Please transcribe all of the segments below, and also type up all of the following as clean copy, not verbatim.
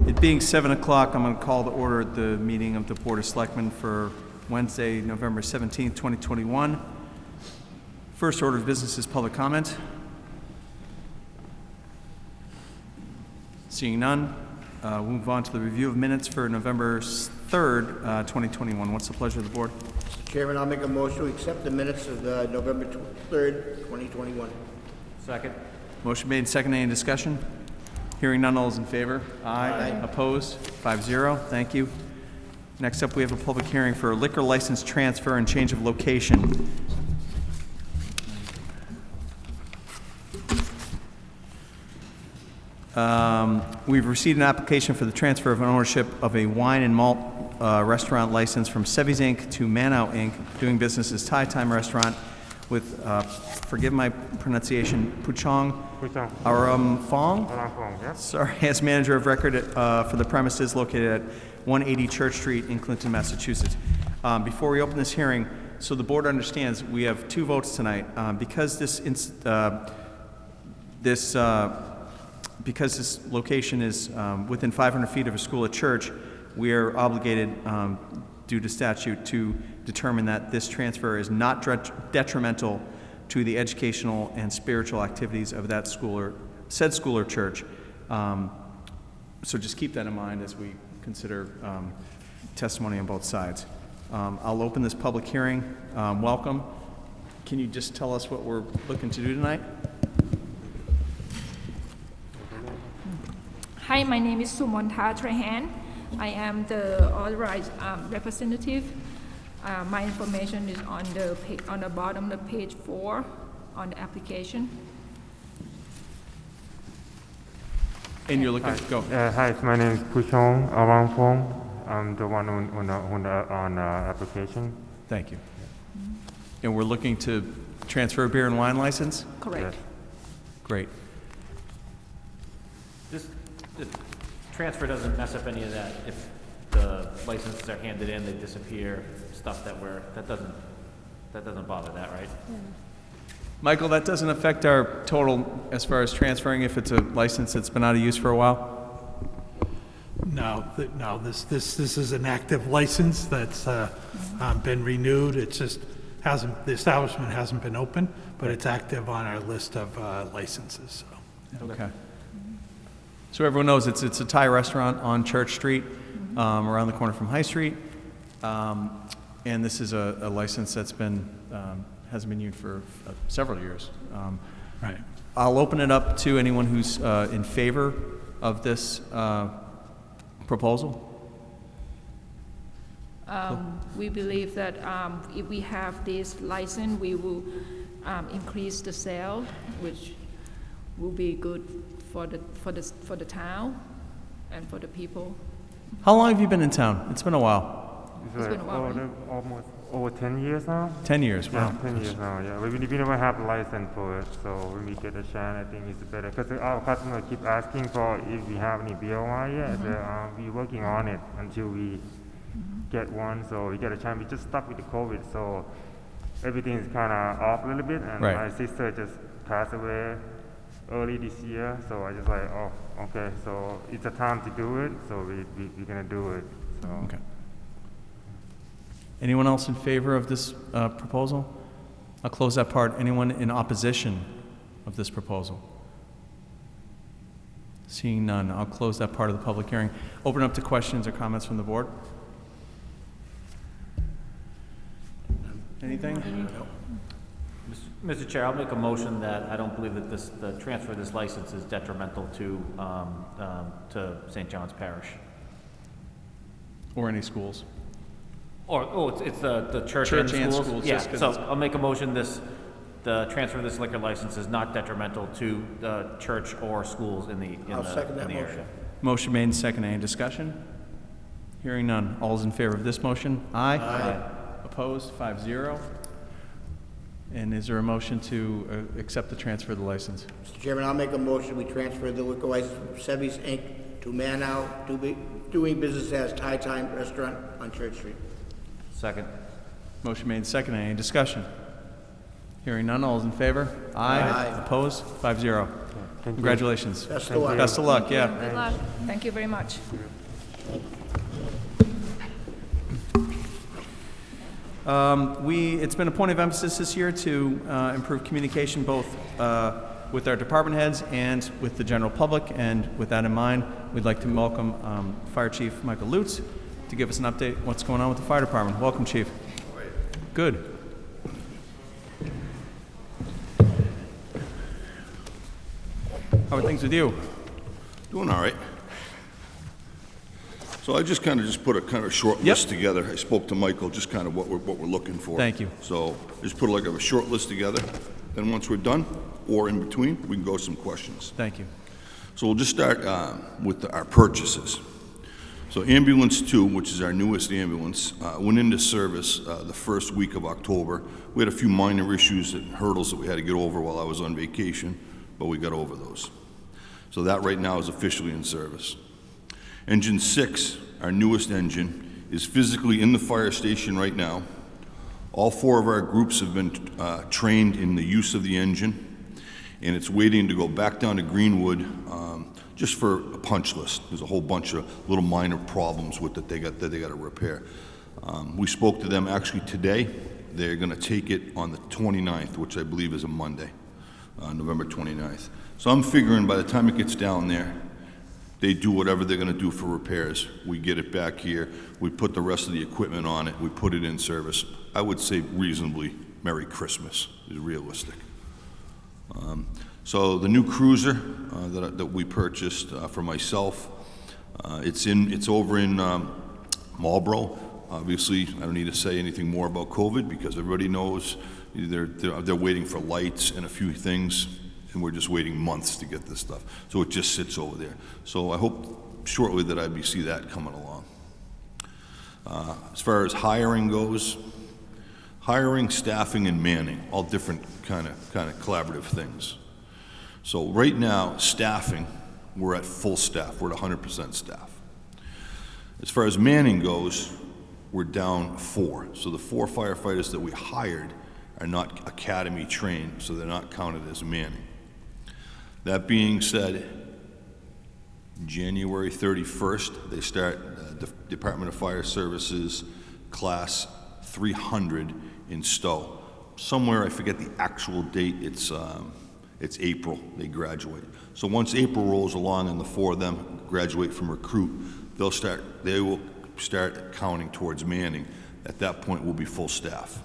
It being 7 o'clock, I'm going to call to order the meeting of the Board of Selectmen for Wednesday, November 17th, 2021. First order of business is public comment. Seeing none, we'll move on to the review of minutes for November 3rd, 2021. What's the pleasure of the board? Mr. Chairman, I'll make a motion to accept the minutes of November 3rd, 2021. Second. Motion made and seconded. Any discussion? Hearing none, all is in favor? Aye. Opposed? 5-0. Thank you. Next up, we have a public hearing for a liquor license transfer and change of location. We've received an application for the transfer of ownership of a wine and malt restaurant license from Sevy's Inc. to Manau Inc., doing business as Thai Time Restaurant with, forgive my pronunciation, Puchong Aramfong? Yes. Sorry, as manager of record for the premises located at 180 Church Street in Clinton, Massachusetts. Before we open this hearing, so the board understands, we have two votes tonight. Because this location is within 500 feet of a school or church, we are obligated, due to statute, to determine that this transfer is not detrimental to the educational and spiritual activities of that school or said school or church. So just keep that in mind as we consider testimony on both sides. I'll open this public hearing. Welcome. Can you just tell us what we're looking to do tonight? Hi, my name is Sumonta Trahan. I am the authorized representative. My information is on the bottom of page 4 on the application. And you're looking to go. Hi, my name is Puchong Aramfong. I'm the one on application. Thank you. And we're looking to transfer a beer and wine license? Correct. Yes. Great. The transfer doesn't mess up any of that. If the licenses are handed in, they disappear, stuff that doesn't bother that, right? Michael, that doesn't affect our total as far as transferring if it's a license that's been out of use for a while? No, this is an active license that's been renewed. It's just the establishment hasn't been open, but it's active on our list of licenses. So. Okay. So everyone knows it's a Thai restaurant on Church Street, around the corner from High Street. And this is a license that's hasn't been used for several years. Right. I'll open it up to anyone who's in favor of this proposal. We believe that if we have this license, we will increase the sale, which will be good for the town and for the people. How long have you been in town? It's been a while. It's been a while, right? Almost over 10 years now. 10 years, wow. Yeah, 10 years now, yeah. We don't have a license for it, so when we get a chance, I think it's better. Because our customers keep asking for if we have any beer wine yet. We're working on it until we get one, so we get a chance. We just stuck with the COVID, so everything is kind of off a little bit. And Right. my sister just passed away early this year, so I just like, oh, okay, so it's a time to do it, so we're gonna do it, so. Okay. Anyone else in favor of this proposal? I'll close that part. Anyone in opposition of this proposal? Seeing none, I'll close that part of the public hearing. Open up to questions or comments from the board. Anything? Mr. Chair, I'll make a motion that I don't believe that the transfer of this license is detrimental to St. John's Parish. Or any schools? It's the church Church and and schools? schools, Yeah, just 'cause so it's- I'll make a motion the transfer of this liquor license is not detrimental to the church or schools in the I'll second that area. motion. Motion made and seconded. Any discussion? Hearing none. All is in favor of this motion? Aye. Aye. Opposed? 5-0. And is there a motion to accept the transfer of the license? Mr. Chairman, I'll make a motion, we transfer the liquor license from Sevy's Inc. to Manau, doing business as Thai Time Restaurant on Church Street. Second. Motion made and seconded. Any discussion? Hearing none, all is in favor? Aye. Opposed? 5-0. Thank you. Congratulations. Best of luck. Best of luck, yeah. Good luck. Thank you very much. It's been a point of emphasis this year to improve communication both with our department heads and with the general public, and with that in mind, we'd like to welcome Fire Chief Michael Lutz to give us an update on what's going on with the fire department. Welcome, Chief. Good. How are things with you? Doing all right. So I just kind of put a kind of short Yep. list together. I spoke to Michael, just kind of what we're looking for. Thank you. So just put like a short list together. Then once we're done, or in between, we can go some questions. Thank you. So we'll just start with our purchases. So Ambulance 2, which is our newest ambulance, went into service the first week of October. We had a few minor issues and hurdles that we had to get over while I was on vacation, but we got over those. So that right now is officially in service. Engine 6, our newest engine, is physically in the fire station right now. All 4 of our groups have been trained in the use of the engine, and it's waiting to go back down to Greenwood just for a punch list. There's a whole bunch of little minor problems with it that they got to repair. We spoke to them actually today. They're going to take it on the 29th, which I believe is a Monday, November 29th. So I'm figuring by the time it gets down there, they do whatever they're going to do for repairs. We get it back here. We put the rest of the equipment on it. We put it in service. I would say reasonably Merry Christmas is realistic. So the new cruiser that we purchased for myself, it's over in Marlboro. Obviously, I don't need to say anything more about COVID because everybody knows they're waiting for lights and a few things, and we're just waiting months to get this stuff. So it just sits over there. So I hope shortly that I see that coming along. As far as hiring goes, hiring, staffing, and manning, all different kind of collaborative things. So right now, staffing, we're at full staff. We're at 100% staff. As far as manning goes, we're down 4. So the 4 firefighters that we hired are not academy trained, so they're not counted as manning. That being said, January 31st, they start the Department of Fire Services class 300 in Stowe. Somewhere, I forget the actual date, it's April, they graduate. So once April rolls along and the 4 of them graduate from recruit, they will start counting towards manning. At that point, we'll be full staff.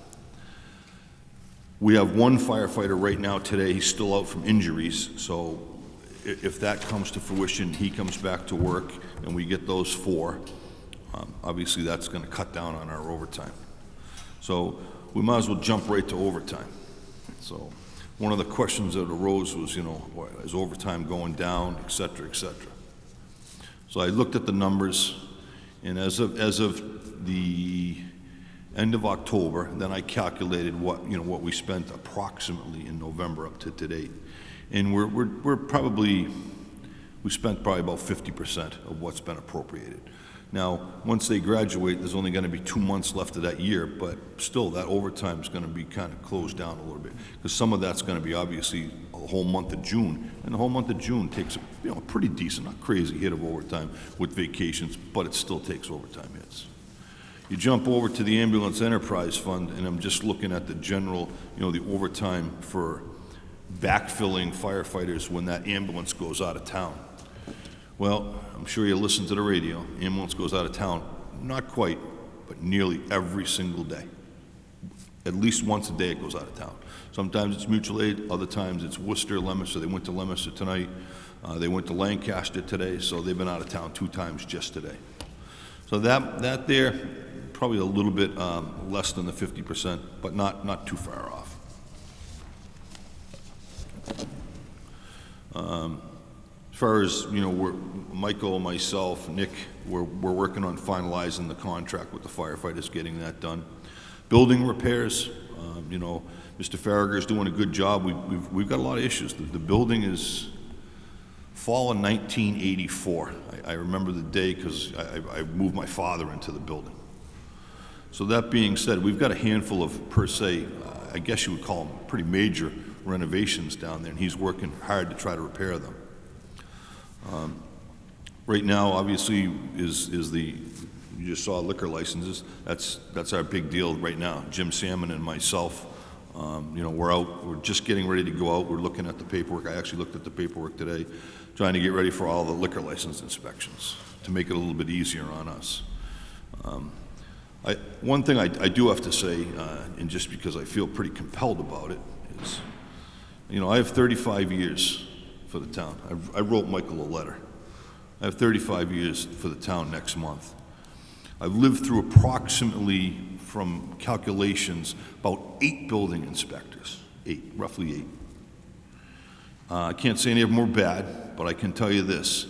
We have 1 firefighter right now today, he's still out from injuries, so if that comes to fruition, he comes back to work and we get those 4, obviously that's gonna cut down on our overtime. So we might as well jump right to overtime. So one of the questions that arose was, is overtime going down, et cetera, et cetera. So I looked at the numbers, and as of the end of October, then I calculated what we spent approximately in November up to date, and we spent probably about 50% of what's been appropriated. Now, once they graduate, there's only going to be 2 months left of that year, but still, that overtime is going to be kind of closed down a little bit, because some of that's going to be obviously a whole month of June, and the whole month of June takes a pretty decent, not crazy hit of overtime with vacations, but it still takes overtime hits. You jump over to the Ambulance Enterprise Fund, and I'm just looking at the general, the overtime for backfilling firefighters when that ambulance goes out of town. Well, I'm sure you listen to the radio. Ambulance goes out of town, not quite, but nearly every single day. At least once a day it goes out of town. Sometimes it's mutual aid, other times it's Worcester, Leominster. They went to Leominster tonight. They went to Lancaster today, so they've been out of town 2 times just today. So that there, probably a little bit less than the 50%, but not too far off. As far as, Michael, myself, Nick, we're working on finalizing the contract with the firefighters, getting that done. Building repairs, Mr. Farragher's doing a good job. We've got a lot of issues. The building is fall of 1984. I remember the day because I moved my father into the building. So that being said, we've got a handful of, per se, I guess you would call them pretty major renovations down there, and he's working hard to try to repair them. Right now, obviously, is the, you just saw liquor licenses. That's our big deal right now. Jim Salmon and myself, you know, we're just getting ready to go out. We're looking at the paperwork. I actually looked at the paperwork today, trying to get ready for all the liquor license inspections to make it a little bit easier on us. One thing I do have to say, and just because I feel pretty compelled about it, is, you know, I have 35 years for the town. I wrote Michael a letter. I have 35 years for the town next month. I've lived through approximately, from calculations, about 8 building inspectors. 8, roughly 8. I can't say any of them were bad, but I can tell you this.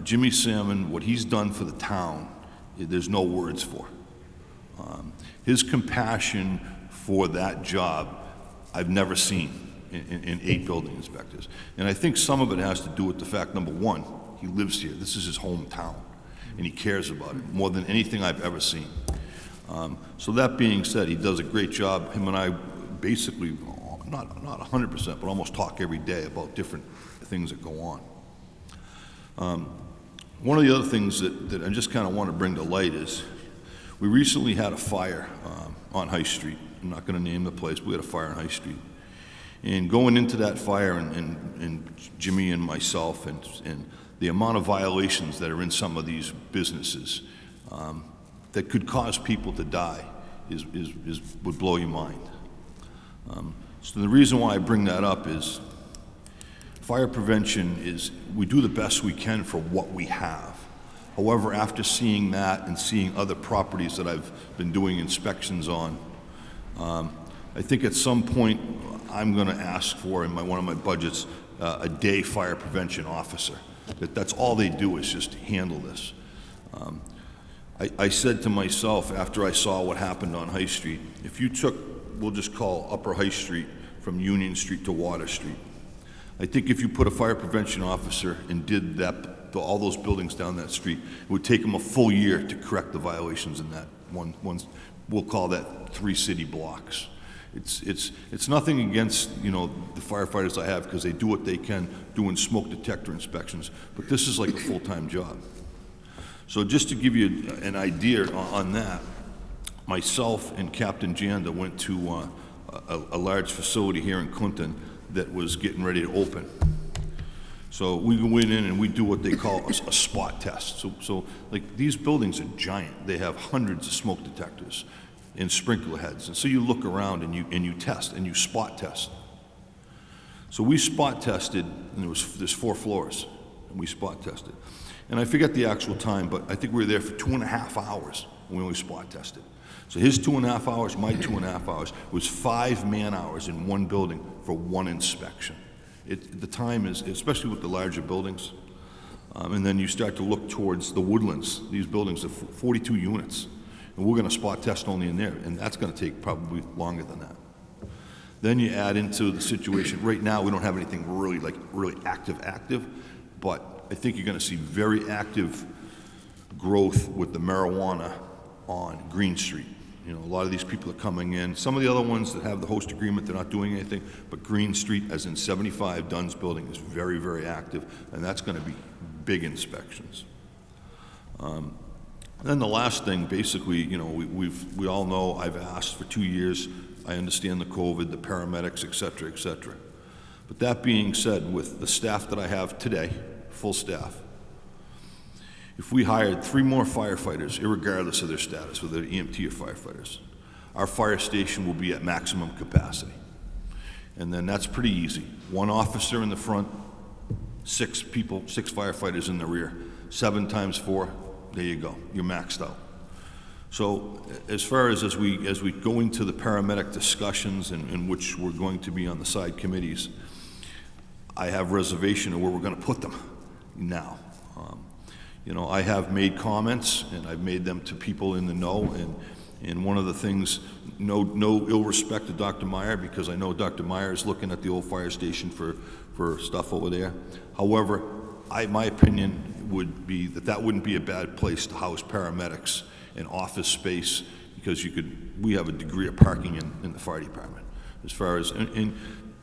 Jimmy Salmon, what he's done for the town, there's no words for. His compassion for that job, I've never seen in 8 building inspectors. And I think some of it has to do with the fact, number one, he lives here. This is his hometown, and he cares about it more than anything I've ever seen. So that being said, he does a great job. Him and I basically, not 100%, but almost talk every day about different things that go on. One of the other things that I just kind of want to bring to light is we recently had a fire on High Street. I'm not going to name the place, but we had a fire on High Street. And going into that fire, and Jimmy and myself, and the amount of violations that are in some of these businesses that could cause people to die would blow your mind. So the reason why I bring that up is fire prevention is, we do the best we can for what we have. However, after seeing that and seeing other properties that I've been doing inspections on, I think at some point I'm going to ask for, in one of my budgets, a day fire prevention officer. That's all they do, is just handle this. I said to myself after I saw what happened on High Street, if you took, we'll just call Upper High Street from Union Street to Water Street, I think if you put a fire prevention officer and did that, all those buildings down that street, it would take them a full year to correct the violations in that one, we'll call that 3 city blocks. It's nothing against, you know, the firefighters I have, because they do what they can doing smoke detector inspections, but this is like a full-time job. So just to give you an idea on that, myself and Captain Janda went to a large facility here in Clinton that was getting ready to open. So we went in and we do what they call a spot test. So like, these buildings are giant. They have hundreds of smoke detectors and sprinkler heads. And so you look around and you test and you spot test. So we spot tested, and there's 4 floors, and we spot tested. And I forget the actual time, but I think we were there for 2.5 hours when we spot tested. So his 2.5 hours, my 2.5 hours, was 5 man-hours in one building for one inspection. The time is, especially with the larger buildings, and then you start to look towards the Woodlands. These buildings are 42 units, and we're going to spot test only in there, and that's going to take probably longer than that. Then you add into the situation, right now we don't have anything really active, but I think you're going to see very active growth with the marijuana on Green Street. You know, a lot of these people are coming in. Some of the other ones that have the host agreement, they're not doing anything, but Green Street, as in 75 Dunn's building, is very, very active, and that's going to be big inspections. Then the last thing, basically, you know, we all know I've asked for 2 years. I understand the COVID, the paramedics, et cetera, et cetera. But that being said, with the staff that I have today, full staff, if we hired 3 more firefighters, irregardless of their status, whether they're EMT or firefighters, our fire station will be at maximum capacity. And then that's pretty easy. 1 officer in the front, 6 people, 6 firefighters in the rear. 7 times 4, there you go, you're maxed out. So as far as we go into the paramedic discussions, in which we're going to be on the side committees, I have reservation of where we're going to put them now. You know, I have made comments, and I've made them to people in the know, and one of the things, no ill respect to Dr. Meyer, because I know Dr. Meyer is looking at the old fire station for stuff over there. However, my opinion would be that wouldn't be a bad place to house paramedics and office space, because we have a degree of parking in the fire department. as far as, and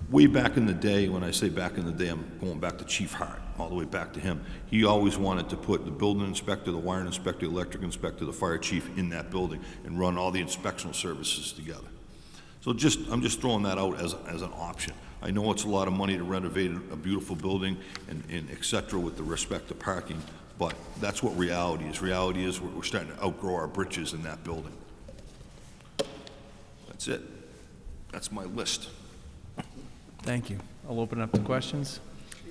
way back in the day, when I say back in the day, I'm going back to Chief Hart, all the way back to him. He always wanted to put the building inspector, the wiring inspector, the electric inspector, the fire chief in that building and run all the inspectional services together. So I'm just throwing that out as an option. I know it's a lot of money to renovate a beautiful building and et cetera with the respect to parking, but that's what reality is. Reality is we're starting to outgrow our britches in that building. That's it. That's my list. Thank you. I'll open it up to questions.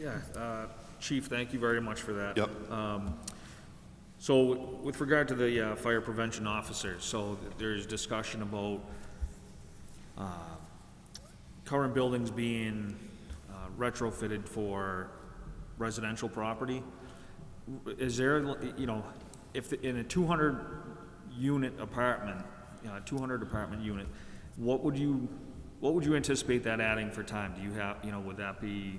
Yeah, Chief, thank you very much for that. Yep. So with regard to the fire prevention officer, so there's discussion about current buildings being retrofitted for residential property. Is there, you know, if in a 200-unit apartment, 200 apartment unit, what would you anticipate that adding for time? Do you have, you know, would that be,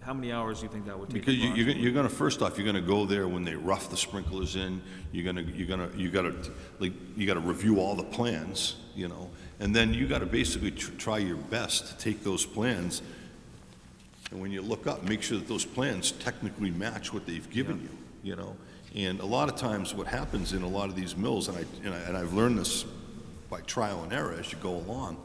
how many hours do you think that would take? Because you're gonna, first off, you're gonna go there when they rough the sprinklers in, you gotta review all the plans, you know, and then you gotta basically try your best to take those plans, and when you look up, make sure that those plans technically match what they've given you, you know? And a lot of times what happens in a lot of these mills, and I've learned this by trial and error as you go along,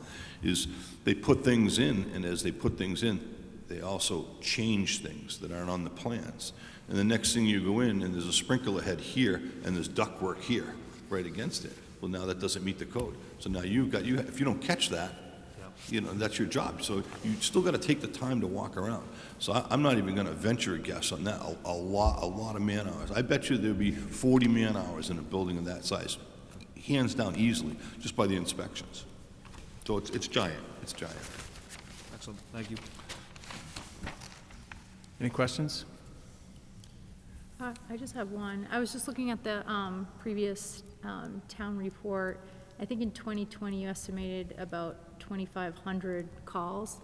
is they put things in, and as they put things in, they also change things that aren't on the plans. And the next thing you go in, and there's a sprinkler head here, and there's ductwork here, right against it. Well, now that doesn't meet the code. So now if you don't catch that, you know, that's your job. So you still got to take the time to walk around. So I'm not even going to venture a guess on that. A lot of man hours. I bet you there'll be 40 man hours in a building of that size, hands down, easily, just by the inspections. So it's giant. It's giant. Excellent, thank you. Any questions? I just have one. I was just looking at the previous town report. I think in 2020, you estimated about 2,500 calls.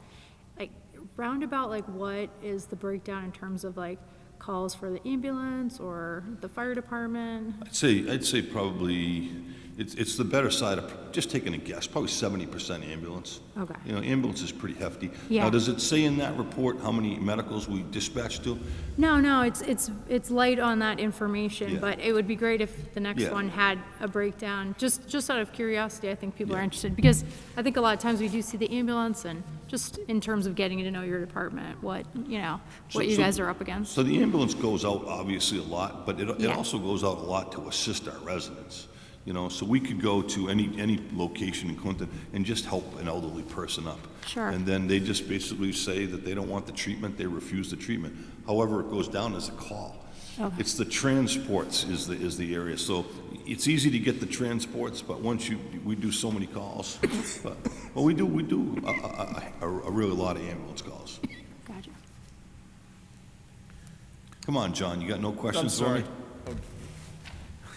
Like, roundabout, like, what is the breakdown in terms of, like, calls for the ambulance or the fire department? I'd say probably, it's the better side of, just taking a guess, probably 70% ambulance. Okay. You know, ambulance is pretty hefty. Yeah. Now, does it say in that report how many medicals we dispatched to? No, it's light on that information, Yeah. but it would be great if the next Yeah. one had a breakdown. Just out of curiosity, I think people are Yeah. interested, because I think a lot of times we do see the ambulance, and just in terms of getting to know your department, what you So- guys are up against. So the ambulance goes out obviously a lot, but it Yeah. also goes out a lot to assist our residents. You know, so we could go to any location in Clinton and just help an elderly person up. Sure. And then they just basically say that they don't want the treatment, they refuse the treatment. However, it goes down as a call. Okay. It's the transports is the area. So it's easy to get the transports, but once we do so many calls. but we do a really lot of ambulance calls. Gotcha. Come on, John, you got no questions for me?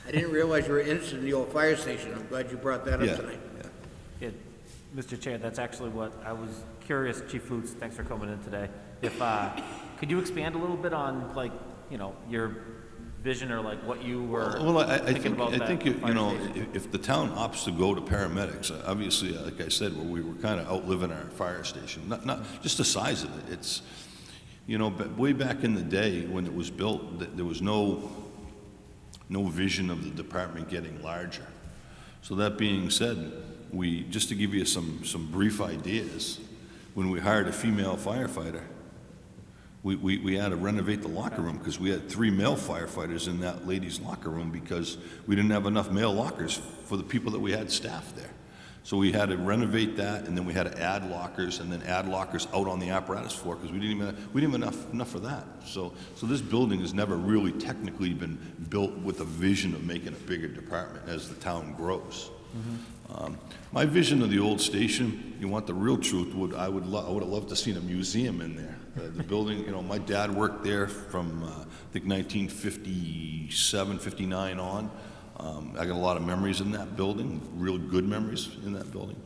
I didn't realize you were interested in the old fire station. I'm glad you brought that Yeah. up tonight. Yeah, Mr. Chair, that's actually what I was curious, Chief Lutz, thanks for coming in today. If, could you expand a little bit on, like, you know, your vision or like what you were Well, I thinking about that think, you fire know, station? if the town opts to go to paramedics, obviously, like I said, we were kind of outliving our fire station. Not just the size of it. It's, you know, but way back in the day when it was built, there was no vision of the department getting larger. So that being said, just to give you some brief ideas, when we hired a female firefighter, we had to renovate the locker room because we had 3 male firefighters in that lady's locker room because we didn't have enough male lockers for the people that we had staffed there. So we had to renovate that, and then we had to add lockers, and then add lockers out on the apparatus floor because we didn't even have enough for that. So this building has never really technically been built with a vision of making a bigger department as the town grows. My vision of the old station, you want the real truth, I would have loved to seen a museum in there. The building, you know, my dad worked there from I think 1957, 59 on. I got a lot of memories in that building, real good memories in that building.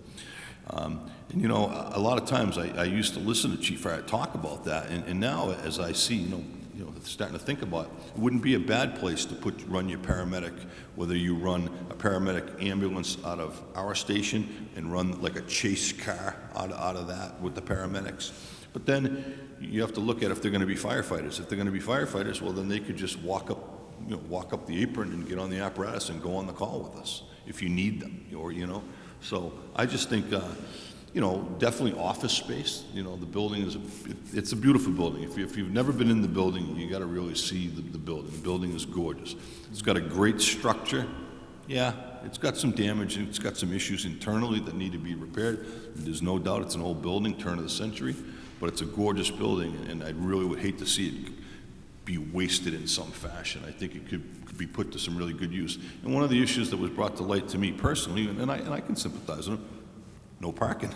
And you know, a lot of times I used to listen to Chief Hart talk about that, and now as I see, you know, you know, starting to think about, it wouldn't be a bad place to run your paramedic, whether you run a paramedic ambulance out of our station and run like a chase car out of that with the paramedics. But then you have to look at if they're gonna be firefighters. If they're gonna be firefighters, well, then they could just walk up the apron and get on the apparatus and go on the call with us if you need them, or, you know. So I just think, you know, definitely office space. You know, the building it's a beautiful building. If you've never been in the building, you gotta really see the building. The building is gorgeous. It's got a great structure. Yeah, it's got some damage, and it's got some issues internally that need to be repaired. There's no doubt it's an old building, turn of the century, but it's a gorgeous building, and I really would hate to see it be wasted in some fashion. I think it could be put to some really good use. And one of the issues that was brought to light to me personally, and I can sympathize with them, no parking.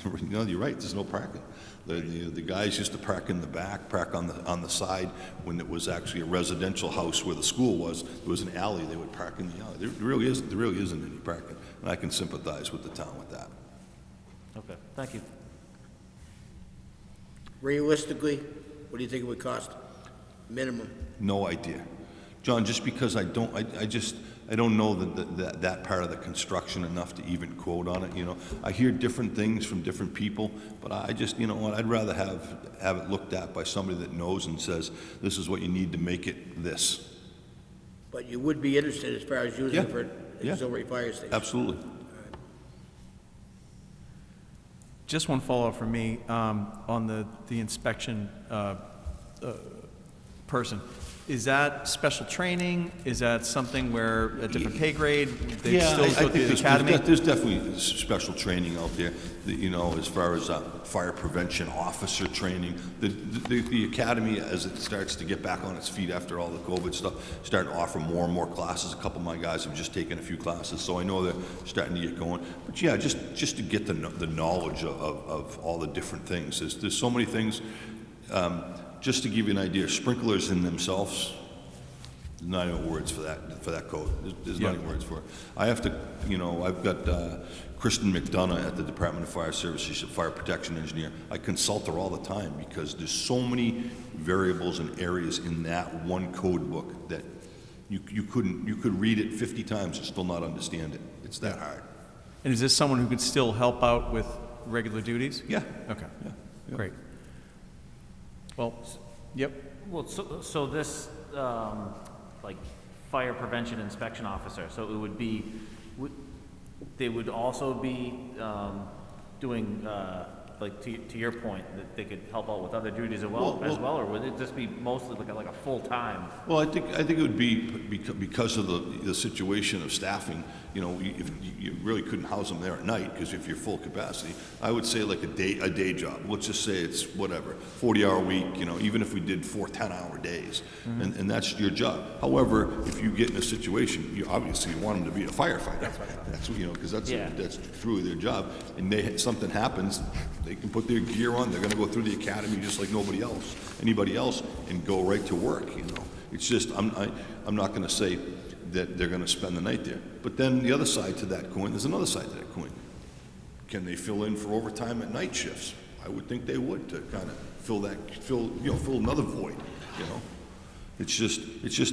You know, you're right, there's no parking. The guys used to park in the back, park on the side. When it was actually a residential house where the school was, there was an alley, they would park in the alley. There really isn't any parking, and I can sympathize with the town with that. Okay, thank you. Realistically, what do you think it would cost? Minimum. No idea. John, just because I don't know that part of the construction enough to even quote on it, you know. I hear different things from different people, but I just, you know what, I'd rather have it looked at by somebody that knows and says, this is what you need to make it this. But you would be interested as far as using it for Yeah. auxiliary fire station? Absolutely. Just one follow-up from me on the inspection person. Is that special training? Is that something where a different pay grade? They still go through the academy? There's definitely special training out there, that, you know, as far as fire prevention officer training. The academy, as it starts to get back on its feet after all the COVID stuff, starting to offer more and more classes. A couple of my guys have just taken a few classes, so I know they're starting to get going. But yeah, just to get the knowledge of all the different things. There's so many things. Just to give you an idea, sprinklers in themselves, there's not even words for that code. There's not even words for it. I have to, you know, I've got Kristen McDonough at the Department of Fire Services. She's a fire protection engineer. I consult her all the time because there's so many variables and areas in that one code book that you could read it 50 times and still not understand it. It's that hard. And is this someone who could still help out with regular duties? Yeah. Okay, Yeah. great. Well, yep. Well, so this, like, fire prevention inspection officer, so it would be, they would also be doing, like, to your point, that they could help out with other duties as well, or would it just be mostly like a full-time? Well, I think it would be because of the situation of staffing. You know, if you really couldn't house them there at night, because if you're full capacity, I would say like a day job. Let's just say it's whatever, 40-hour week. You know, even if we did 4 10-hour days, and that's your job. However, if you get in a situation, you obviously want them to be a firefighter. That's what, you know, because that's truly their job. And something happens, they can put their gear on. They're going to go through the academy just like anybody else, and go right to work. You know, it's just I'm not going to say that they're going to spend the night there. But then the other side to that coin, there's another side to that coin. Can they fill in for overtime at night shifts? I would think they would, to kind of fill another void. You know, it's just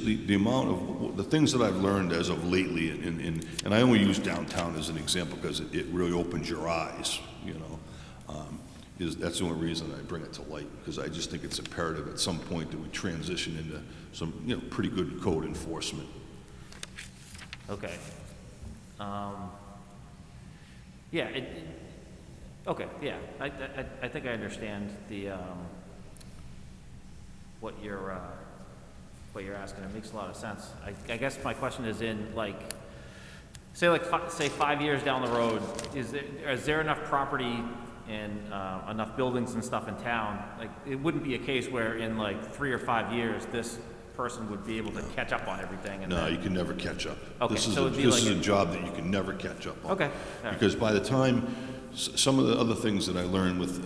the amount of the things that I've learned as of lately, and I only use downtown as an example because it really opens your eyes. You know. That's the only reason I bring it to light, because I just think it's imperative at some point that we transition into some, you know, pretty good code enforcement. Okay. Yeah, okay, yeah. I think I understand the, what you're asking. It makes a lot of sense. I guess my question is in, like, say 5 years down the road, is there enough property and enough buildings and stuff in town? Like, it wouldn't be a case where in like 3 or 5 years, this person would be able to catch up on everything. And No, you can never catch up. Okay, This is so it'd be like a job that you can never catch up on. Okay, all right. Because by the time, some of the other things that I learned with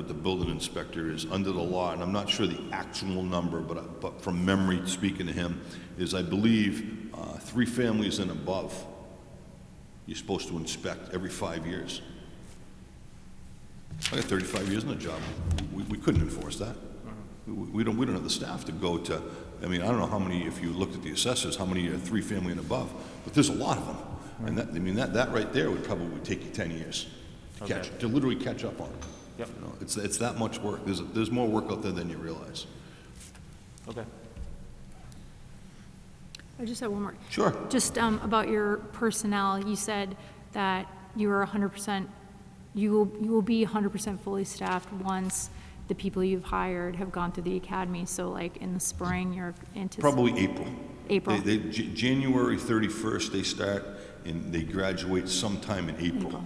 the building inspector is under the law, and I'm not sure the actual number, but from memory, speaking to him, is I believe 3 families and above, you're supposed to inspect every 5 years. I got 35 years in the job. We couldn't enforce that. We don't have the staff to go to, I mean, I don't know how many, if you looked at the assessors, how many are 3-family and above, but there's a lot of them. And that, I mean, that right there would probably take you 10 years to Okay. to literally catch up on. Yep. You know, it's that much work. There's more work out there than you realize. Okay. I just have one more. Sure. Just about your personnel, you said that you are 100%, you will be 100% fully staffed once the people you've hired have gone through the academy. So like in the spring, you're anticipating? Probably April. April. January 31st, they start, and they graduate sometime in April. April.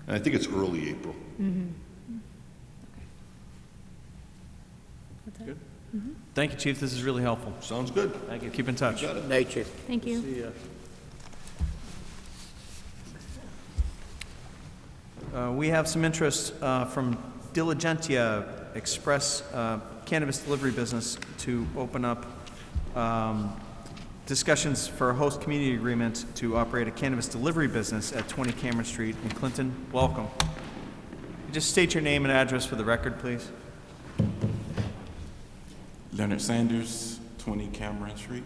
And I think it's early April. Thank you, Chief. This is really helpful. Sounds good. Thank you. Keep in touch. Got it. Night, Chief. Thank you. We have some interest from Diligentia Express Cannabis Delivery Business to open up discussions for a host community agreement to operate a cannabis delivery business at 20 Cameron Street in Clinton. Welcome. Just state your name and address for the record, please. Leonard Sanders, 20 Cameron Street.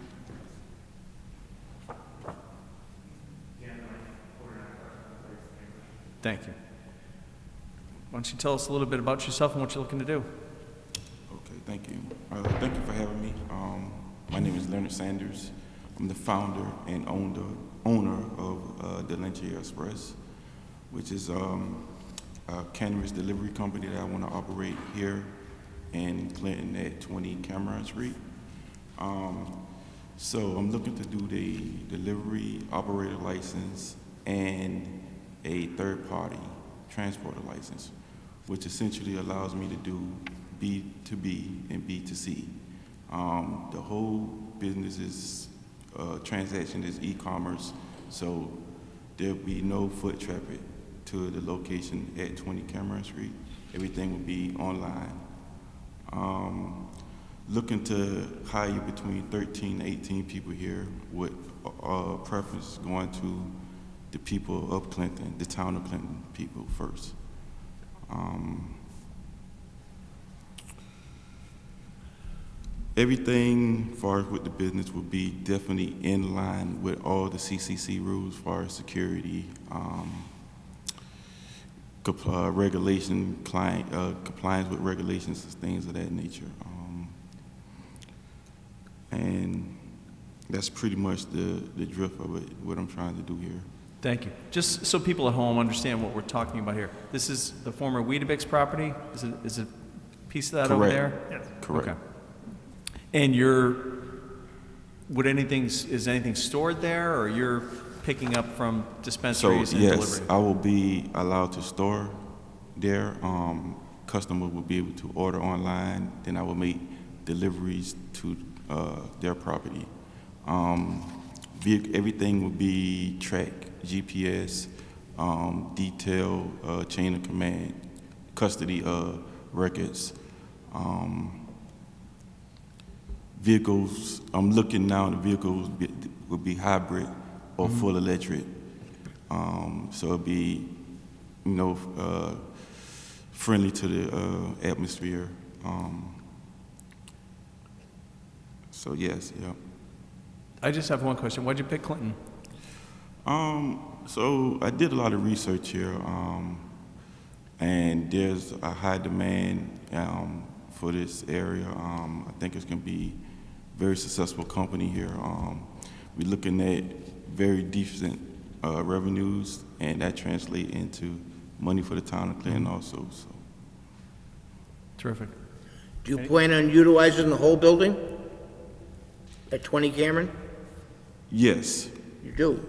Thank you. Why don't you tell us a little bit about yourself and what you're looking to do? Okay, thank you. Thank you for having me. My name is Leonard Sanders. I'm the founder and owner of Diligentia Express, which is a cannabis delivery company that I want to operate here in Clinton at 20 Cameron Street. So I'm looking to do the delivery operator license and a third-party transporter license, which essentially allows me to do B2B and B2C. The whole business is transaction is e-commerce, so there'll be no foot traffic to the location at 20 Cameron Street. Everything will be online. Looking to hire between 13 to 18 people here with preference going to the people of Clinton, the town of Clinton people first. Everything as far as with the business will be definitely in line with all the CCC rules as far as security, compliance with regulations and things of that nature. And that's pretty much the drift of it, what I'm trying to do here. Thank you. Just so people at home understand what we're talking about here. This is the former Weetabix property? Is it a piece of that over there? Yes. Correct. Okay. And is anything stored there, or you're picking up from dispensaries and yes, delivering? I will be allowed to store there. Customer will be able to order online, then I will make deliveries to their property. Everything will be tracked, GPS, detail, chain of command, custody records. Vehicles, I'm looking now, the vehicles will be hybrid or full electric. So it'll be, friendly to the atmosphere. So yes, yeah. I just have one question. Why'd you pick Clinton? So I did a lot of research here, and there's a high demand for this area. I think it's going to be a very successful company here. We're looking at very decent revenues, and that translates into money for the town of Clinton also. So. Terrific. Do you plan on utilizing the whole building at 20 Cameron? Yes. You do?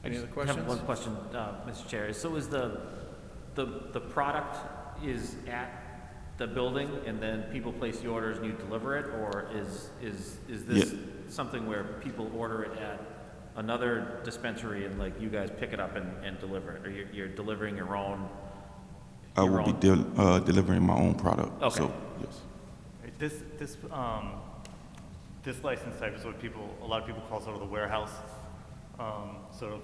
Any other I questions? have one question, Mr. Chair. So is the product is at the building and then people place the orders and you deliver it, or is this something where people order it at another dispensary and like you guys pick it up and deliver it, or you're delivering your own? I will be delivering my own product. Okay. So, yes. This license type is what a lot of people call sort of the warehouse sort of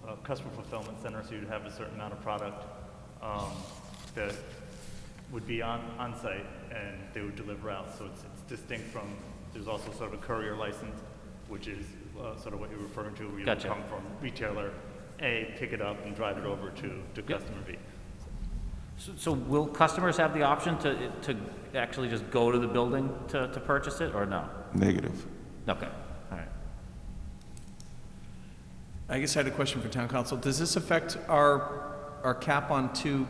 a customer fulfillment center, so you'd have a certain amount of product that would be on site, and they would deliver out. So it's distinct from, there's also sort of a courier license, which is sort of what you're referring to, where you Gotcha. come from retailer A, pick it up and drive it over to customer B. So will customers have the option to actually just go to the building to purchase it, or no? Negative. Okay, all right. I guess I had a question for town council. Does this affect our cap on two?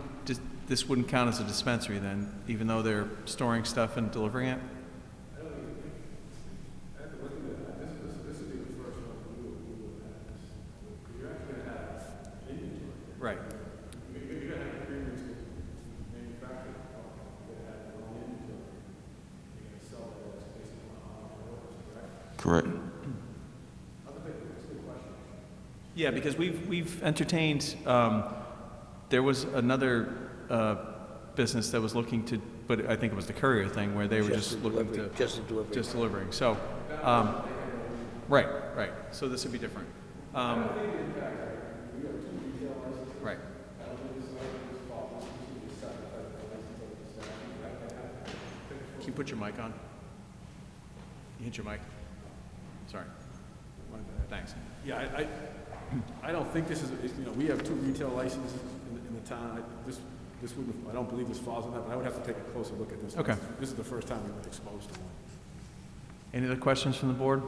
This wouldn't count as a dispensary then, even though they're storing stuff and delivering it? Right. Correct. Yeah, because we've entertained, there was another business that was looking to, but I think it was the courier thing, where they were just looking to... Just a delivery. Just delivering, so, right, so this would be different. Right. Can you put your mic on? You hit your mic? Sorry. Thanks. Yeah, I don't think this is, we have 2 retail licenses in the town. This wouldn't, I don't believe this falls on that, but I would have to take a closer look at this. Okay. This is the first time we've been exposed to one. Any other questions from the board?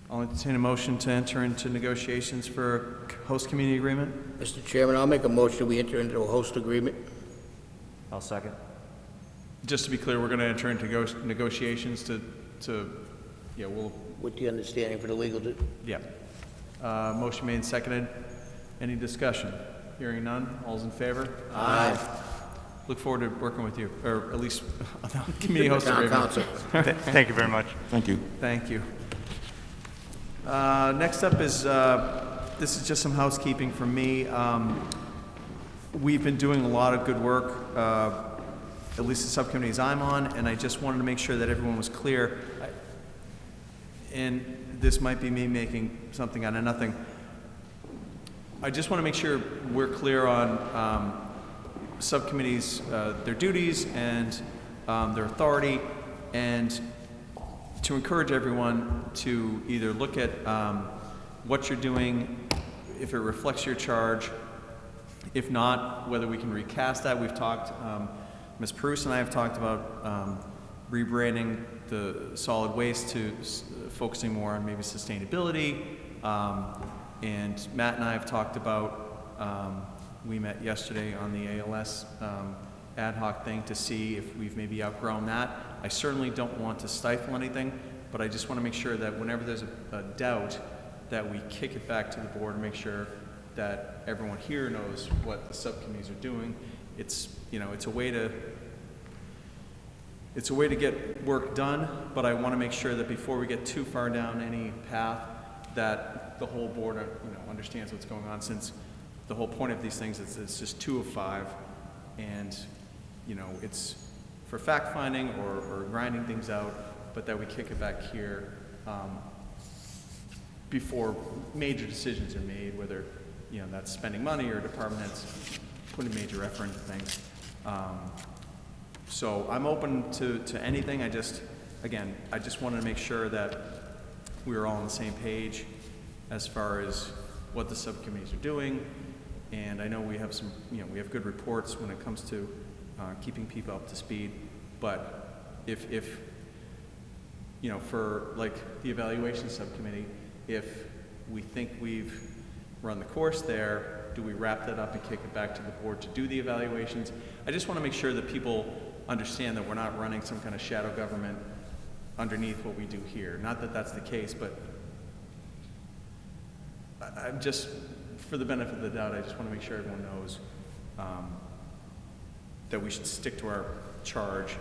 I'll entertain a motion to enter into negotiations for a host community agreement. Mr. Chairman, I'll make a motion, we enter into a host agreement. I'll second. Just to be clear, we're going to enter into negotiations to, yeah, we'll, With the understanding for the legal, yeah. Motion made and seconded. Any discussion? Hearing none. All's in favor? Aye. Look forward to working with you, or at least on the community host town agreement. council. Thank you very much. Thank you. Thank you. Next up is, this is just some housekeeping from me. We've been doing a lot of good work, at least the subcommittees I'm on, and I just wanted to make sure that everyone was clear. And this might be me making something out of nothing. I just want to make sure we're clear on subcommittees, their duties and their authority, and to encourage everyone to either look at what you're doing, if it reflects your charge. If not, whether we can recast that. We've talked, Ms. Pruce and I have talked about rebranding the solid waste to focusing more on maybe sustainability. And Matt and I have talked about, we met yesterday on the ALS ad hoc thing to see if we've maybe outgrown that. I certainly don't want to stifle anything, but I just want to make sure that whenever there's a doubt, that we kick it back to the board and make sure that everyone here knows what the subcommittees are doing. It's, it's a way to get work done, but I want to make sure that before we get too far down any path, that the whole board, understands what's going on, since the whole point of these things is it's just 2 of 5, and, it's for fact-finding or grinding things out, but that we kick it back here before major decisions are made, whether, that's spending money or department heads putting major effort into things. So I'm open to anything. I just wanted to make sure that we were all on the same page as far as what the subcommittees are doing. And I know we have some, we have good reports when it comes to keeping people up to speed. But if for like the evaluation subcommittee, if we think we've run the course there, do we wrap that up and kick it back to the board to do the evaluations? I just want to make sure that people understand that we're not running some kind of shadow government underneath what we do here. Not that that's the case, but I'm just, for the benefit of the doubt, I just want to make sure everyone knows that we should stick to our charge.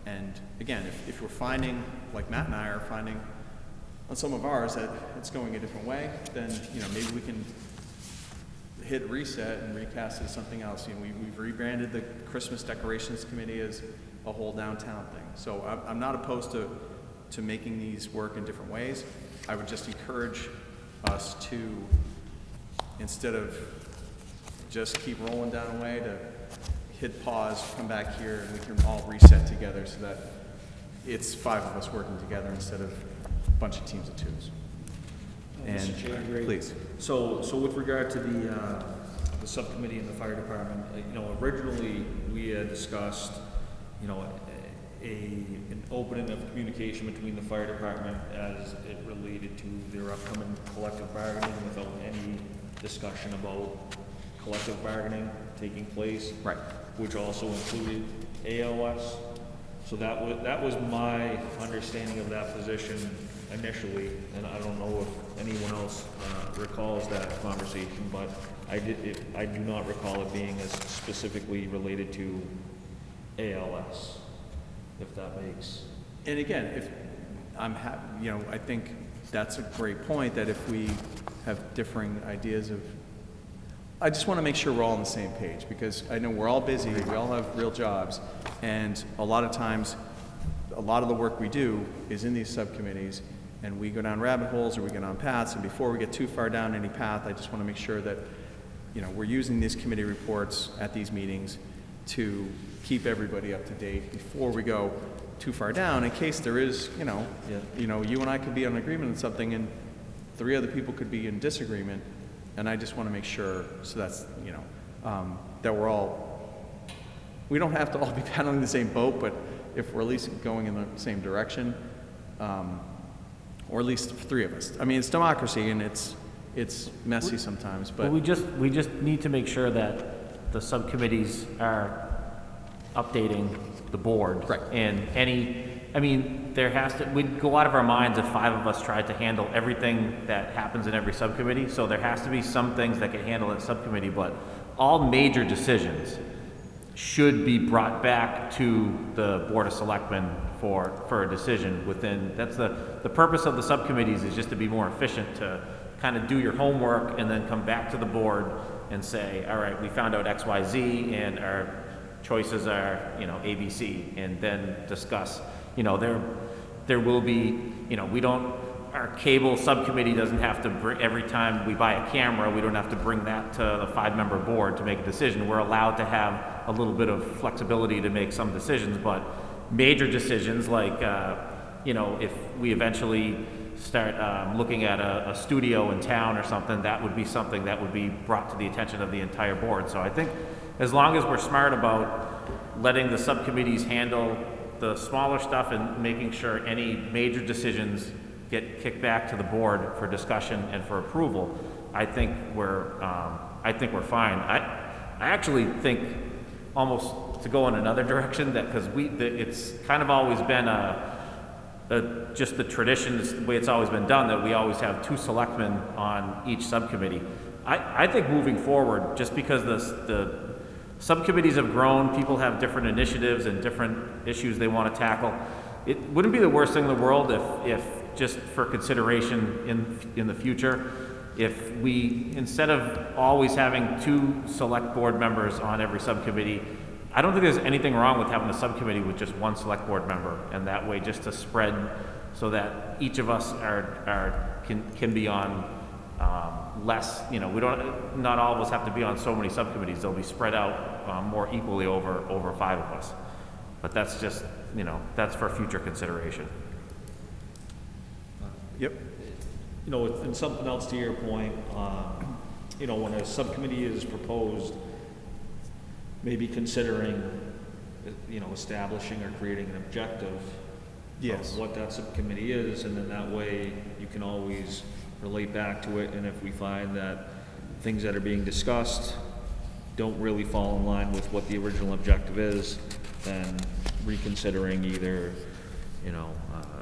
And again, if we're finding, like Matt and I are finding on some of ours, that it's going a different way, then maybe we can hit reset and recast it as something else. We've rebranded the Christmas decorations committee as a whole downtown thing. So I'm not opposed to making these work in different ways. I would just encourage us to, instead of just keep rolling down a way, to hit pause, come back here, and we can all reset together so that it's 5 of us working together instead of a bunch of teams of 2s. And, please. So with regard to the subcommittee and the fire department, originally we had discussed, an opening of communication between the fire department as it related to their upcoming collective bargaining without any discussion about collective bargaining taking place. Right. Which also included AOS. So that was my understanding of that position initially, and I don't know if anyone else recalls that conversation, but I do not recall it being as specifically related to ALS, if that makes. And again, if I think that's a great point, that if we have differing ideas of, I just want to make sure we're all on the same page, because I know we're all busy, we all have real jobs, and a lot of times, a lot of the work we do is in these subcommittees, and we go down rabbit holes or we go down paths, and before we get too far down any path, I just want to make sure that, we're using these committee reports at these meetings to keep everybody up to date before we go too far down, in case there is, you and I could be on agreement on something, and 3 other people could be in disagreement, and I just want to make sure, so that's, that we don't have to all be paddling the same boat, but if we're at least going in the same direction, or at least 3 of us. I mean, it's democracy, and it's messy sometimes, but. Well, we just need to make sure that the subcommittees are updating the board. Right. And we'd go out of our minds if 5 of us tried to handle everything that happens in every subcommittee. So there has to be some things that get handled at subcommittee, but all major decisions should be brought back to the Board of Selectmen for a decision within, that's the purpose of the subcommittees, is just to be more efficient, to kind of do your homework and then come back to the board and say, all right, we found out X, Y, Z, and our choices are, ABC, and then discuss, there will be, our cable subcommittee doesn't have to bring, every time we buy a camera, we don't have to bring that to the 5-member board to make a decision. We're allowed to have a little bit of flexibility to make some decisions, but major decisions like, if we eventually start looking at a studio in town or something, that would be something that would be brought to the attention of the entire board. So I think as long as we're smart about letting the subcommittees handle the smaller stuff and making sure any major decisions get kicked back to the board for discussion and for approval, I think we're fine. I actually think, almost to go in another direction, that because it's kind of always been just the tradition, the way it's always been done, that we always have 2 selectmen on each subcommittee. I think moving forward, just because the subcommittees have grown, people have different initiatives and different issues they want to tackle, it wouldn't be the worst thing in the world if just for consideration in the future, if we, instead of always having 2 select board members on every subcommittee, I don't think there's anything wrong with having a subcommittee with just 1 select board member, and that way just to spread so that each of us can be on less, not all of us have to be on so many subcommittees. They'll be spread out more equally over 5 of us. But that's just, that's for future consideration. Yep. And something else to your point, when a subcommittee is proposed, maybe considering, establishing or creating an objective Yes. of what that subcommittee is, and then that way you can always relate back to it, and if we find that things that are being discussed don't really fall in line with what the original objective is, then reconsidering either,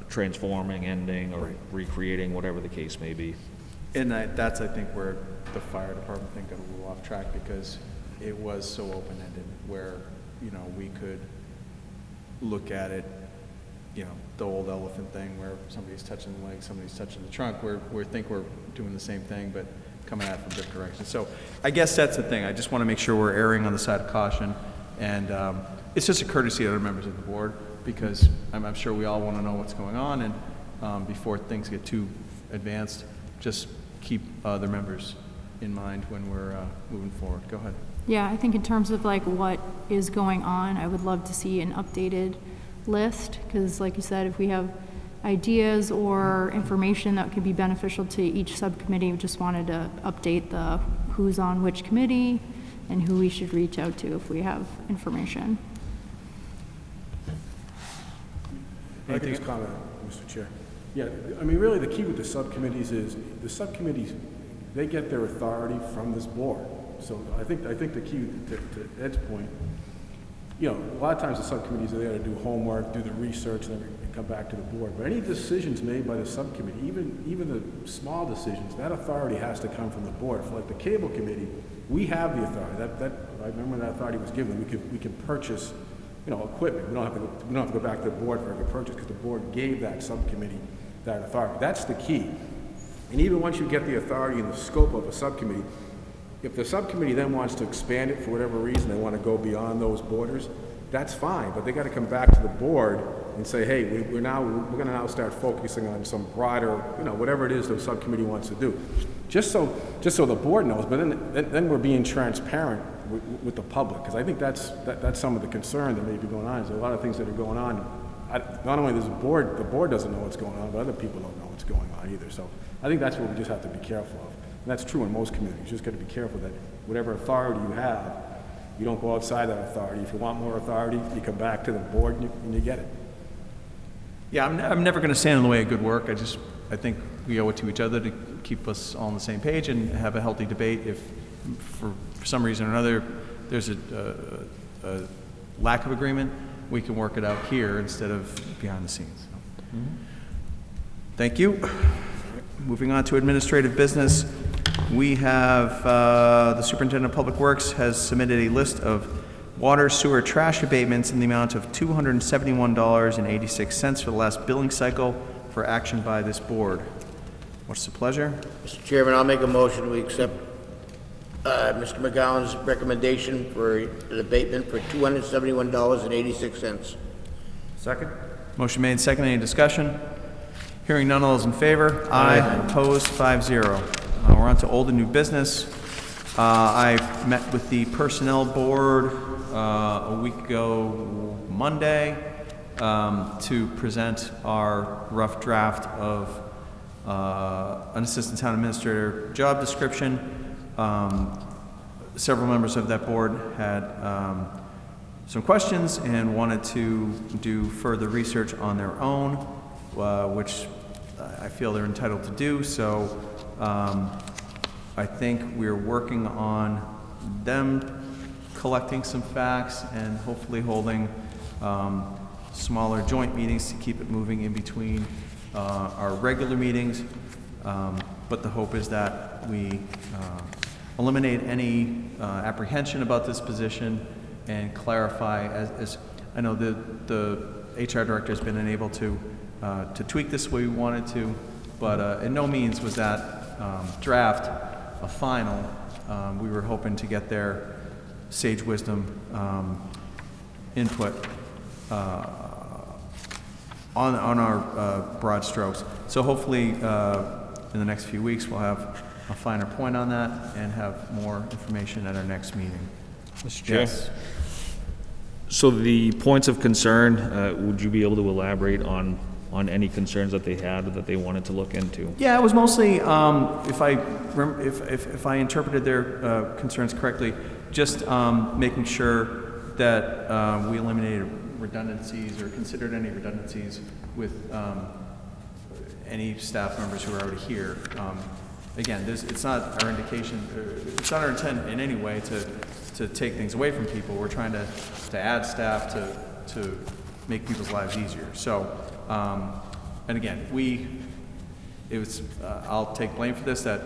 transforming, ending, or recreating, whatever the case may be. And that's, I think, where the fire department thing got a little off track, because it was so open-ended, where, we could look at it, the old elephant thing, where somebody's touching the leg, somebody's touching the trunk, we think we're doing the same thing, but coming at it from different directions. So I guess that's the thing. I just want to make sure we're erring on the side of caution, and it's just a courtesy to other members of the board, because I'm sure we all want to know what's going on, and before things get too advanced, just keep other members in mind when we're moving forward. Go ahead. Yeah, I think in terms of like what is going on, I would love to see an updated list, because like you said, if we have ideas or information that could be beneficial to each subcommittee, we just wanted to update the who's on which committee and who we should reach out to if we have information. I can just comment, Mr. Chair. Yeah, I mean, really, the key with the subcommittees is, the subcommittees, they get their authority from this board. So I think the key to Ed's point, you know, a lot of times the subcommittees are there to do homework, do the research, and then come back to the board. But any decisions made by the subcommittee, even the small decisions, that authority has to come from the board. For like the cable committee, we have the authority. I remember when that authority was given. We can purchase, you know, equipment. We don't have to go back to the board for every purchase, because the board gave that subcommittee that authority. That's the key. And even once you get the authority and the scope of a subcommittee, if the subcommittee then wants to expand it for whatever reason, they want to go beyond those borders, that's fine, but they got to come back to the board and say, hey, we're going to now start focusing on some broader, you know, whatever it is the subcommittee wants to do. Just so the board knows, but then we're being transparent with the public, because I think that's some of the concern that may be going on. There's a lot of things that are going on. Not only does the board doesn't know what's going on, but other people don't know what's going on either. So I think that's what we just have to be careful of. And that's true in most communities. You just got to be careful that whatever authority you have, you don't go outside that authority. If you want more authority, you come back to the board and you get it. Yeah, I'm never going to stand in the way of good work. I think we owe it to each other to keep us all on the same page and have a healthy debate. If for some reason or another there's a lack of agreement, we can work it out here instead of behind the scenes. Thank you. Moving on to administrative business, we have the Superintendent of Public Works has submitted a list of water, sewer, trash abatements in the amount of $271.86 for the last billing cycle for action by this board. What's the pleasure? Mr. Chairman, I'll make a motion, we accept Mr. McGowan's recommendation for an abatement for $271.86. Second? Motion made, second. Any discussion? Hearing none, all those in favor? Aye. Opposed, 5-0. We're on to old and new business. I met with the Personnel Board a week ago Monday to present our rough draft of an Assistant Town Administrator job description. Several members of that board had some questions and wanted to do further research on their own, which I feel they're entitled to do. So I think we're working on them collecting some facts and hopefully holding smaller joint meetings to keep it moving in between our regular meetings. But the hope is that we eliminate any apprehension about this position and clarify, as I know the HR director has been unable to tweak this the way we wanted to, but in no means was that draft a final. We were hoping to get their sage wisdom input on our broad strokes. So hopefully in the next few weeks we'll have a finer point on that and have more information at our next meeting. Mr. Chair? Yes. So the points of concern, would you be able to elaborate on any concerns that they had that they wanted to look into? Yeah, it was mostly, if I interpreted their concerns correctly, just making sure that we eliminated redundancies or considered any redundancies with any staff members who are already here. Again, it's not our indication, it's not our intent in any way to take things away from people. We're trying to add staff to make people's lives easier. So, and again, I'll take blame for this, that,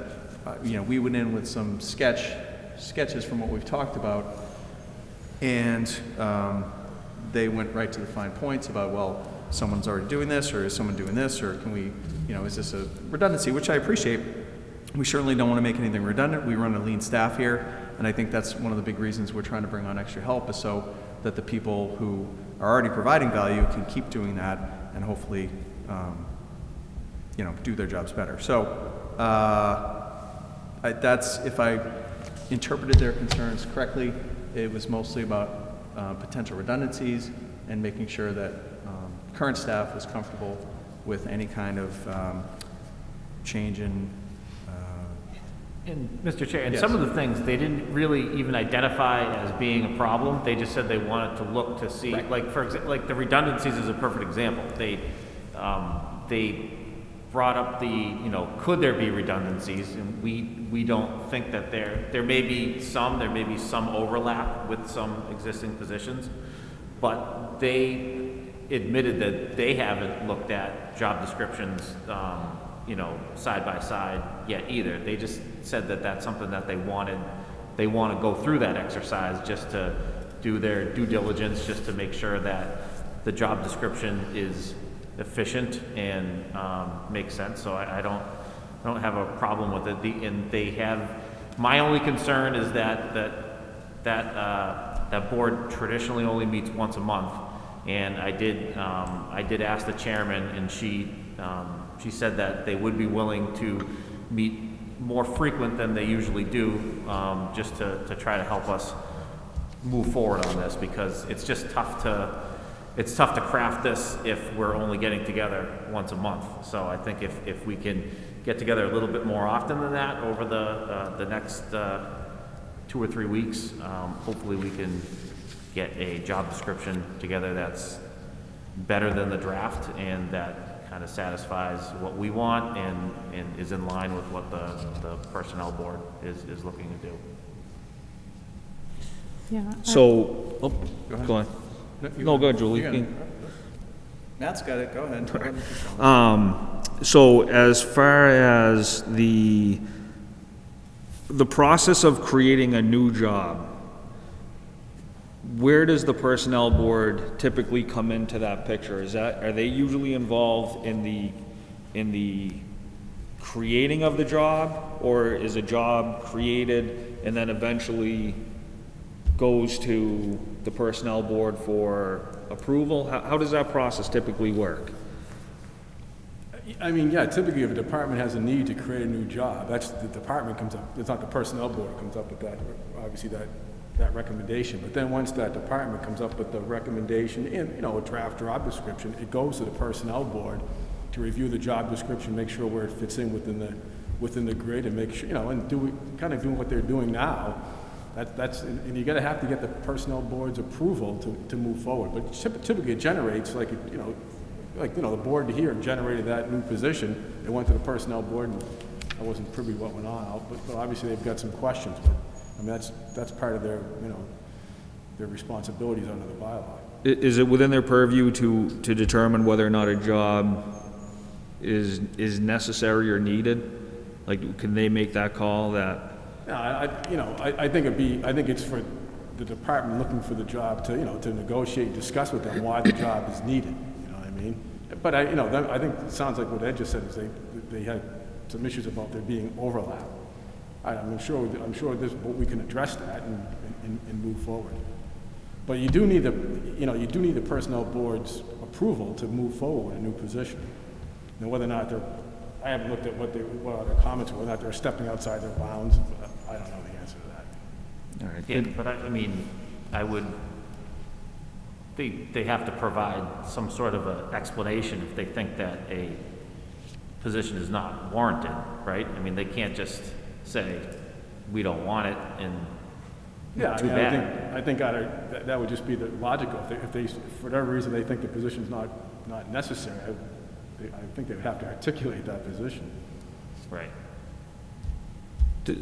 we went in with some sketches from what we've talked about, and they went right to the fine points about, well, someone's already doing this, or is someone doing this, or can we, is this a redundancy, which I appreciate. We certainly don't want to make anything redundant. We run a lean staff here, and I think that's one of the big reasons we're trying to bring on extra help, is so that the people who are already providing value can keep doing that and hopefully, do their jobs better. So That's, if I interpreted their concerns correctly, it was mostly about potential redundancies and making sure that current staff was comfortable with any kind of change in. And Mr. Chair, and Yes. some of the things, they didn't really even identify as being a problem. They just said they wanted to look to see, like, for example, like the redundancies is a perfect example. They brought up could there be redundancies? And we don't think that there may be some overlap with some existing positions, but they admitted that they haven't looked at job descriptions, side by side yet either. They just said that that's something that they want to go through that exercise just to do their due diligence, just to make sure that the job description is efficient and makes sense. So I don't have a problem with it. And they have, my only concern is that board traditionally only meets once a month. And I did ask the chairman, and she said that they would be willing to meet more frequent than they usually do, just to try to help us move forward on this, because it's just tough to craft this if we're only getting together once a month. So I think if we can get together a little bit more often than that over the next 2 or 3 weeks, hopefully we can get a job description together that's better than the draft and that kind of satisfies what we want and is in line with what the personnel board is looking to do. Yeah. So, go on. No, go ahead, Julie. You got it. Matt's got it, go ahead. So as far as the process of creating a new job, where does the personnel board typically come into that picture? Are they usually involved in the creating of the job, or is a job created and then eventually goes to the personnel board for approval? How does that process typically work? I mean, yeah, typically if a department has a need to create a new job, that's, the department comes up, it's not the personnel board comes up with that, obviously that recommendation. But then once that department comes up with the recommendation and, a draft job description, it goes to the personnel board to review the job description, make sure where it fits in within the grid, and make sure, and kind of doing what they're doing now. That's and you're gonna have to get the personnel board's approval to move forward. But typically it generates the board here generated that new position. It went to the personnel board, and I wasn't privy to what went on, but obviously they've got some questions. But I mean, that's part of their their responsibilities under the bylaw. Is it within their purview to determine whether or not a job is necessary or needed? Like, can they make that call that? I think it's for the department looking for the job to negotiate, discuss with them why the job is needed. You know what I mean? But I think it sounds like what Ed just said is they had some issues about there being overlap. I'm sure we can address that and move forward. But you do need the personnel board's approval to move forward a new position. Now, whether or not I haven't looked at what their comments were, whether or not they're stepping outside their bounds. I don't know the answer to that. All right. Yeah, but they have to provide some sort of an explanation if they think that a position is not warranted, right? I mean, they can't just say, we don't want it, and Yeah, too bad. I think that would just be the logical. If they, for whatever reason, they think the position's not necessary, I think they would have to articulate that position. Right.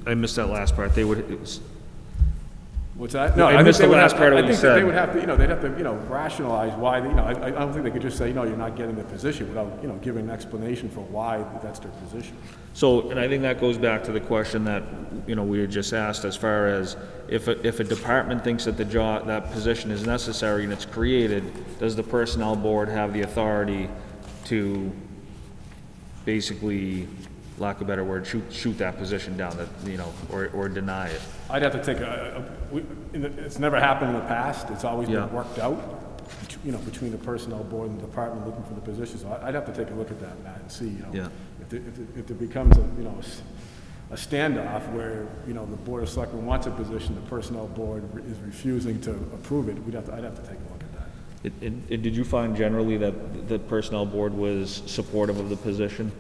I missed that last part. They would. What's that? No, I missed the last part of what you said. They would have to, they'd have to, rationalize why. I don't think they could just say, no, you're not getting the position without, giving an explanation for why that's their position. So, and I think that goes back to the question that, we had just asked, as far as if a department thinks that that position is necessary and it's created, does the personnel board have the authority to basically, lack of a better word, shoot that position down, or deny it? I'd have to take it's never happened in the past. It's always Yeah. been worked out, between the personnel board and the department looking for the position. So I'd have to take a look at that, Matt, and see, Yeah. if there becomes a standoff where, you know, the Board of Selectmen wants a position, the Personnel Board is refusing to approve it, I'd have to take a look at that. And did you find generally that the Personnel Board was supportive of the position?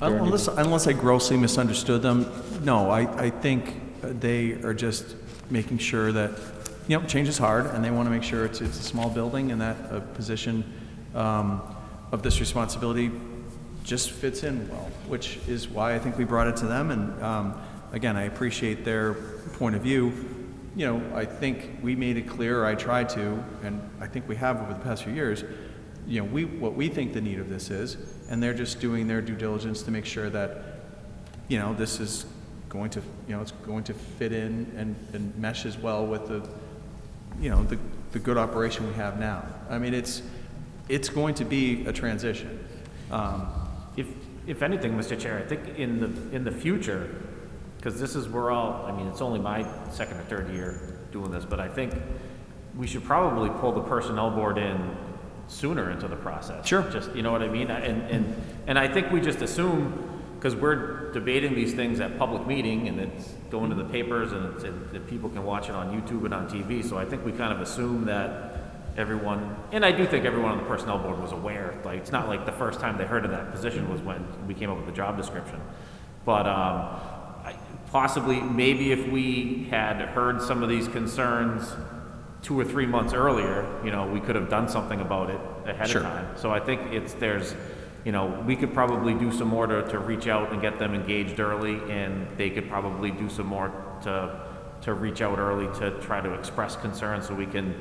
Unless I grossly misunderstood them, no, I think they are just making sure that, you know, change is hard, and they want to make sure it's a small building and that a position of this responsibility just fits in well, which is why I think we brought it to them. And again, I appreciate their point of view. You know, I think we made it clear, I tried to, and I think we have over the past few years, you know, what we think the need of this is, and they're just doing their due diligence to make sure that, you know, this is going to, you know, it's going to fit in and mesh as well with the, you know, the good operation we have now. I mean, it's going to be a transition. If anything, Mr. Chair, I think in the future, because this is, we're all, I mean, it's only my second or third year doing this, but I think we should probably pull the Personnel Board in sooner into the process. Sure. Just, you know what I mean? And I think we just assume, because we're debating these things at public meeting, and it's going to the papers, and people can watch it on YouTube and on TV, so I think we kind of assume that everyone, and I do think everyone on the Personnel Board was aware. Like, it's not like the first time they heard of that position was when we came up with the job description. But possibly, maybe if we had heard some of these concerns 2 or 3 months earlier, you know, we could have done something about it ahead of time. So I think you know, we could probably do some more to reach out and get them engaged early, and they could probably do some more to reach out early to try to express concerns, so we can,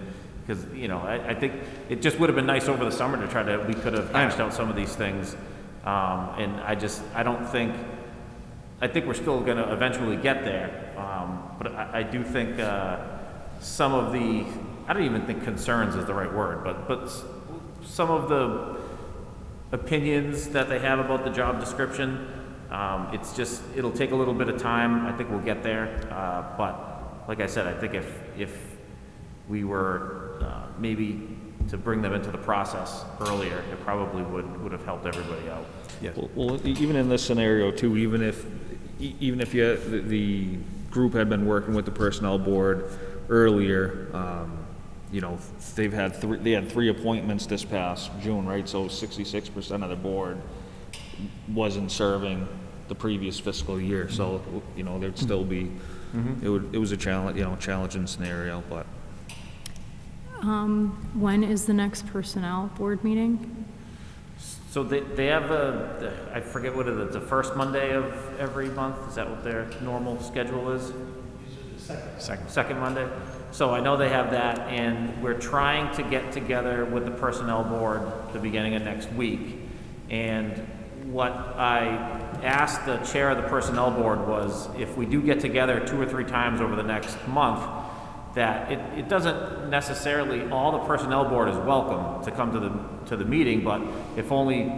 because, you know, I think it just would have been nice over the summer to we could have hashed out some of these things. And I think we're still going to eventually get there. But I do think some of the, I don't even think concerns is the right word, but some of the opinions that they have about the job description, it'll take a little bit of time. I think we'll get there. But like I said, I think if we were maybe to bring them into the process earlier, it probably would have helped everybody out. Yes. Well, even in this scenario too, even if the group had been working with the Personnel Board earlier, you know, they had 3 appointments this past June, right? So 66% of the board wasn't serving the previous fiscal year. So, you know, there'd still be, it was a challenge, you know, challenging scenario, but. When is the next Personnel Board meeting? So they have I forget what it is, the first Monday of every month? Is that what their normal schedule is? Second Monday. So I know they have that, and we're trying to get together with the Personnel Board the beginning of next week. And what I asked the chair of the Personnel Board was, if we do get together 2 or 3 times over the next month, that it doesn't necessarily, all the Personnel Board is welcome to come to the meeting, but if only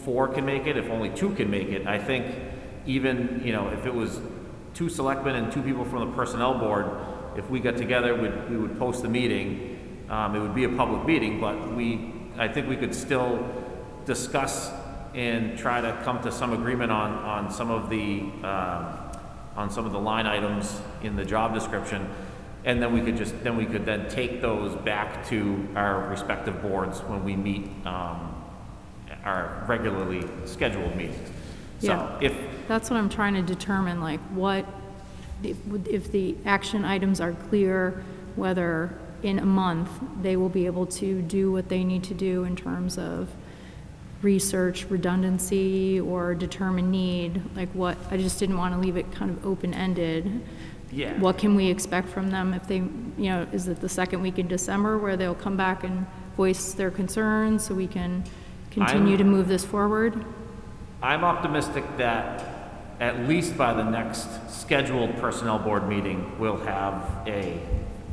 4 can make it, if only 2 can make it, I think even, you know, if it was 2 selectmen and 2 people from the Personnel Board, if we got together, we would post the meeting. It would be a public meeting, but I think we could still discuss and try to come to some agreement on some of the line items in the job description. And then we could then take those back to our respective boards when we meet our regularly scheduled meetings. So Yeah, that's what I'm trying to determine, like if the action items are clear, whether in a month they will be able to do what they need to do in terms of research, redundancy, or determine need, like what, I just didn't want to leave it kind of open-ended. Yeah. What can we expect from them if they, you know, is it the second week in December where they'll come back and voice their concerns so we can continue to move this forward? I'm optimistic that at least by the next scheduled Personnel Board meeting, we'll have a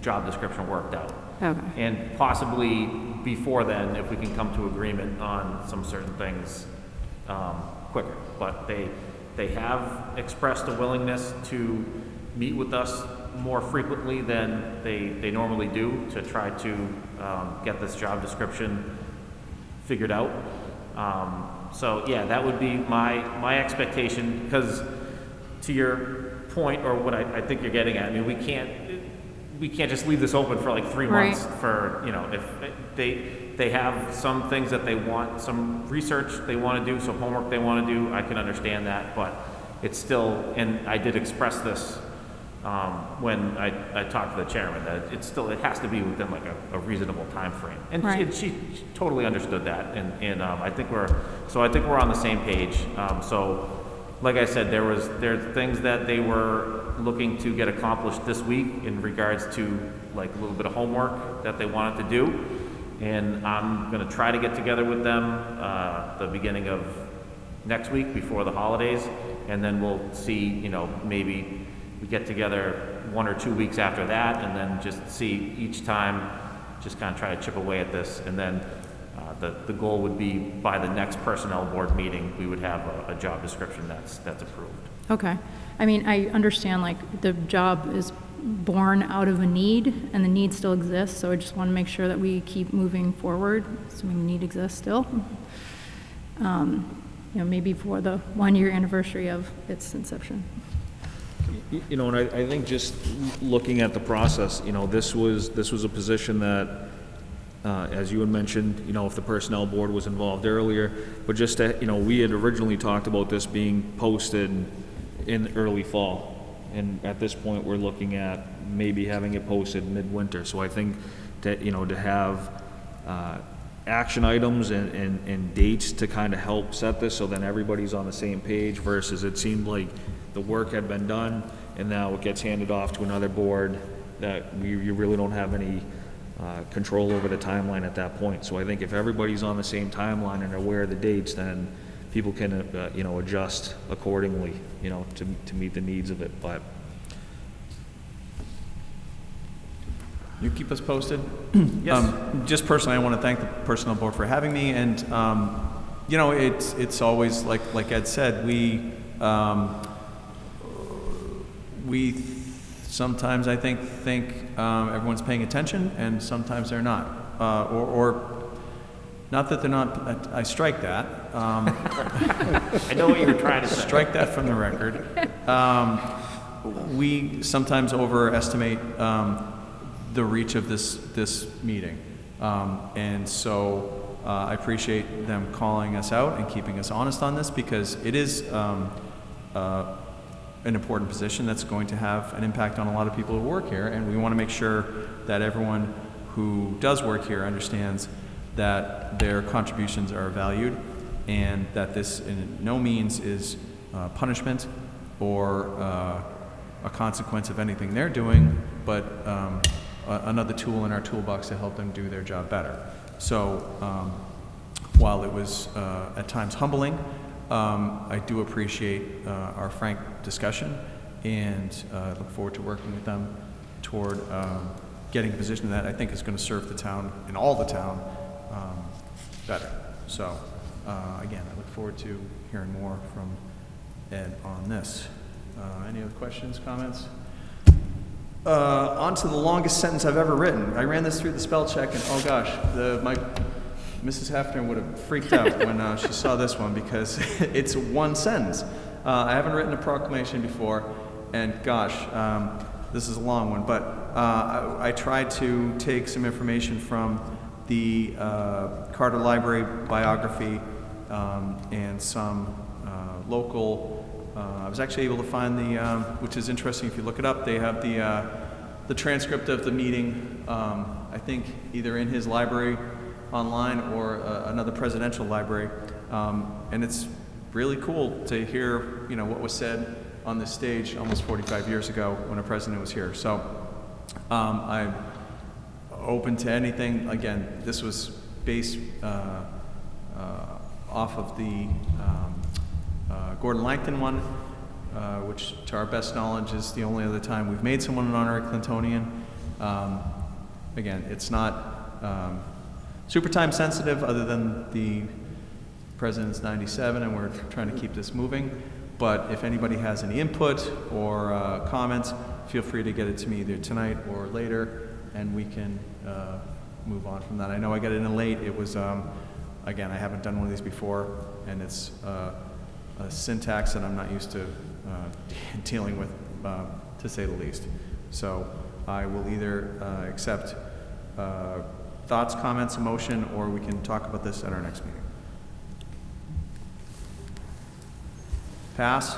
job description worked out. Okay. And possibly before then, if we can come to agreement on some certain things quicker. But they have expressed a willingness to meet with us more frequently than they normally do to try to get this job description figured out. So yeah, that would be my expectation, because to your point, or what I think you're getting at, I mean, we can't just leave this open for like 3 Right. months for, you know, if they have some things that they want, some research they want to do, some homework they want to do, I can understand that, but it's still, and I did express this when I talked to the chairman, that it has to be within like a reasonable time frame. And Right. she totally understood that, and I think we're on the same page. So, like I said, there's things that they were looking to get accomplished this week in regards to like a little bit of homework that they wanted to do. And I'm gonna try to get together with them, the beginning of next week before the holidays. And then we'll see, you know, maybe we get together 1 or 2 weeks after that, and then just see each time, just kind of try to chip away at this. And then the goal would be by the next personnel board meeting, we would have a job description that's approved. Okay. I mean, I understand, like, the job is born out of a need, and the need still exists, so I just want to make sure that we keep moving forward, assuming the need exists still. You know, maybe for the 1-year anniversary of its inception. You know, and I think just looking at the process, you know, this was a position that, as you had mentioned, you know, if the personnel board was involved earlier, but just to, you know, we had originally talked about this being posted in early fall. And at this point, we're looking at maybe having it posted midwinter. So I think that, you know, to have action items and dates to kind of help set this, so then everybody's on the same page, versus it seemed like the work had been done and now it gets handed off to another board that you really don't have any control over the timeline at that point. So I think if everybody's on the same timeline and are aware of the dates, then people can, you know, adjust accordingly, you know, to meet the needs of it. But You keep us posted? Yes. Just personally, I want to thank the personnel board for having me, and, you know, it's always, like Ed said, we sometimes, I think everyone's paying attention, and sometimes they're not. Or not that they're not, I strike that. I know what you were trying to say. Strike that from the record. We sometimes overestimate the reach of this meeting. And so I appreciate them calling us out and keeping us honest on this, because it is an important position that's going to have an impact on a lot of people who work here, and we want to make sure that everyone who does work here understands that their contributions are valued, and that this in no means is punishment or a consequence of anything they're doing, but another tool in our toolbox to help them do their job better. So while it was at times humbling, I do appreciate our frank discussion, and look forward to working with them toward getting a position that I think is going to serve the town and all the town better. So again, I look forward to hearing more from Ed on this. Any other questions, comments? On to the longest sentence I've ever written. I ran this through the spell check, and oh gosh, Mrs. Hefner would have freaked out when she saw this one, because it's one sentence. I haven't written a proclamation before, and gosh, this is a long one, but I tried to take some information from the Carter Library biography and some local. I was actually able to find which is interesting if you look it up. They have the transcript of the meeting. I think either in his library online or another presidential library, and it's really cool to hear, you know, what was said on this stage almost 45 years ago when a president was here. So I'm open to anything. Again, this was based off of the Gordon Langton one, which to our best knowledge is the only other time we've made someone an honorary Clintonian. Again, it's not super time sensitive, other than the president's 97, and we're trying to keep this moving. But if anybody has any input or comments, feel free to get it to me either tonight or later, and we can move on from that. I know I got in late. It was, again, I haven't done one of these before, and it's a syntax that I'm not used to dealing with, to say the least. So I will either accept thoughts, comments, a motion, or we can talk about this at our next meeting. Pass?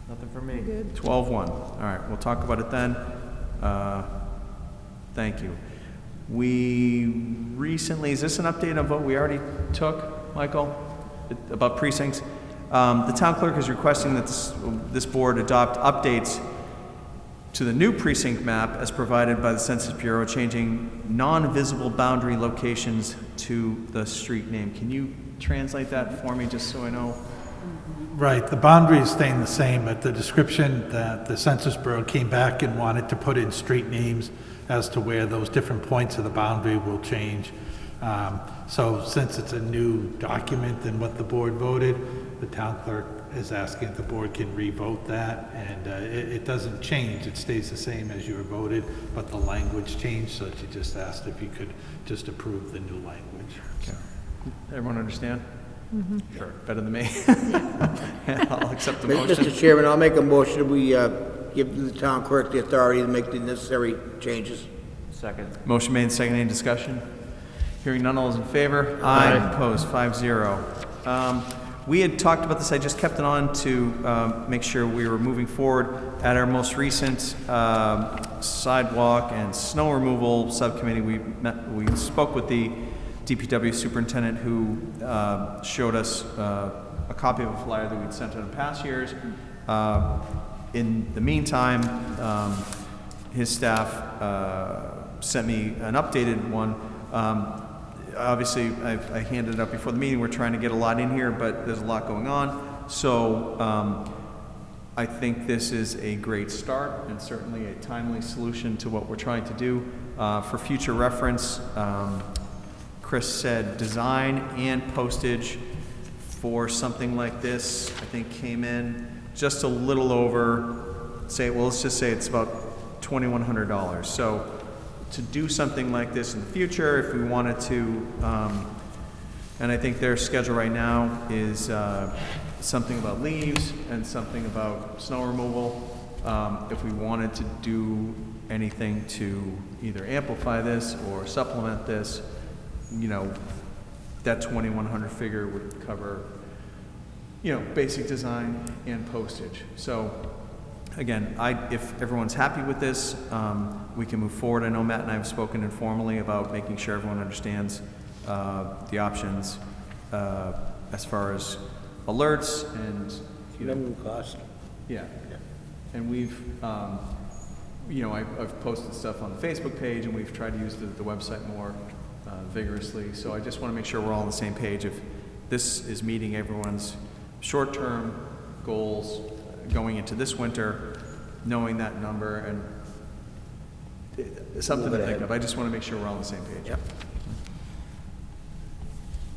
Nothing for me. 12-1. All right, we'll talk about it then. Thank you. We recently, is this an update of what we already took, Michael, about precincts? The town clerk is requesting that this board adopt updates to the new precinct map as provided by the Census Bureau, changing non-visible boundary locations to the street name. Can you translate that for me, just so I know? Right, the boundary is staying the same, but the description that the Census Bureau came back and wanted to put in street names as to where those different points of the boundary will change. So since it's a new document than what the board voted, the town clerk is asking if the board can re-vote that, and it doesn't change, it stays the same as you were voted, but the language changed, so she just asked if you could just approve the new language. Okay. Everyone understand? Sure. Better than me? I'll accept the motion. Mr. Chairman, I'll make a motion, we give the town clerk the authority to make the necessary changes. Second. Motion made, second, any discussion? Hearing none, all those in favor? Aye. Opposed, 5-0. We had talked about this, I just kept it on to make sure we were moving forward. At our most recent sidewalk and snow removal subcommittee, we spoke with the DPW superintendent, who showed us a copy of a flyer that we'd sent out in past years. In the meantime, his staff sent me an updated one. Obviously, I handed it up before the meeting. We're trying to get a lot in here, but there's a lot going on. So I think this is a great start and certainly a timely solution to what we're trying to do. For future reference, Chris said design and postage for something like this, I think came in just a little over, let's just say it's about $2,100. So to do something like this in the future, if we wanted to, and I think their schedule right now is something about leaves and something about snow removal. If we wanted to do anything to either amplify this or supplement this, you know, that 2,100 figure would cover, you know, basic design and postage. So again, if everyone's happy with this, we can move forward. I know Matt and I have spoken informally about making sure everyone understands the options as far as alerts and, you know, Minimum cost. yeah. And we've, you know, I've posted stuff on the Facebook page, and we've tried to use the website more vigorously. So I just want to make sure we're all on the same page. If this is meeting everyone's short-term goals going into this winter, knowing that number, and it's something to think of. I just want to make sure we're all on the same page. Yep.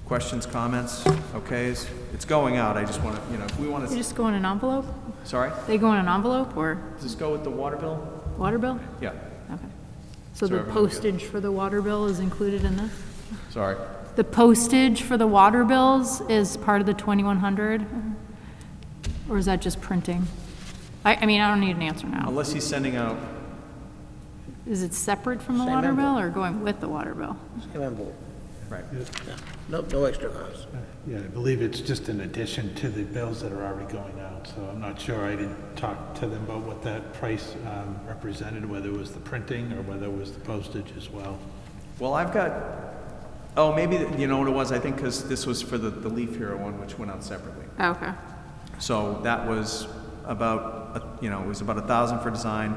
Questions, comments, okays? It's going out. I just want to, you know, if we want They to, just go in an envelope? sorry? They go in an envelope or Does this go with the water bill? water bill? Yeah, Okay. So So the everyone gets- postage for the water bill is included in this? sorry. The postage for the water bills is part of the 2,100? Or is that just printing? I mean, I don't need an answer now. Unless he's sending out, Is it separate from the Same water envelope. bill or going with the water bill? Same envelope. right. Yeah. No extra cost. Yeah, I believe it's just in addition to the bills that are already going out, so I'm not sure, I didn't talk to them about what that price represented, whether it was the printing or whether it was the postage as well. Well, I've got, oh, maybe, you know what it was? I think because this was for the Leaf Hero one, which went out separately. Okay. So that was about, you know, it was about 1,000 for design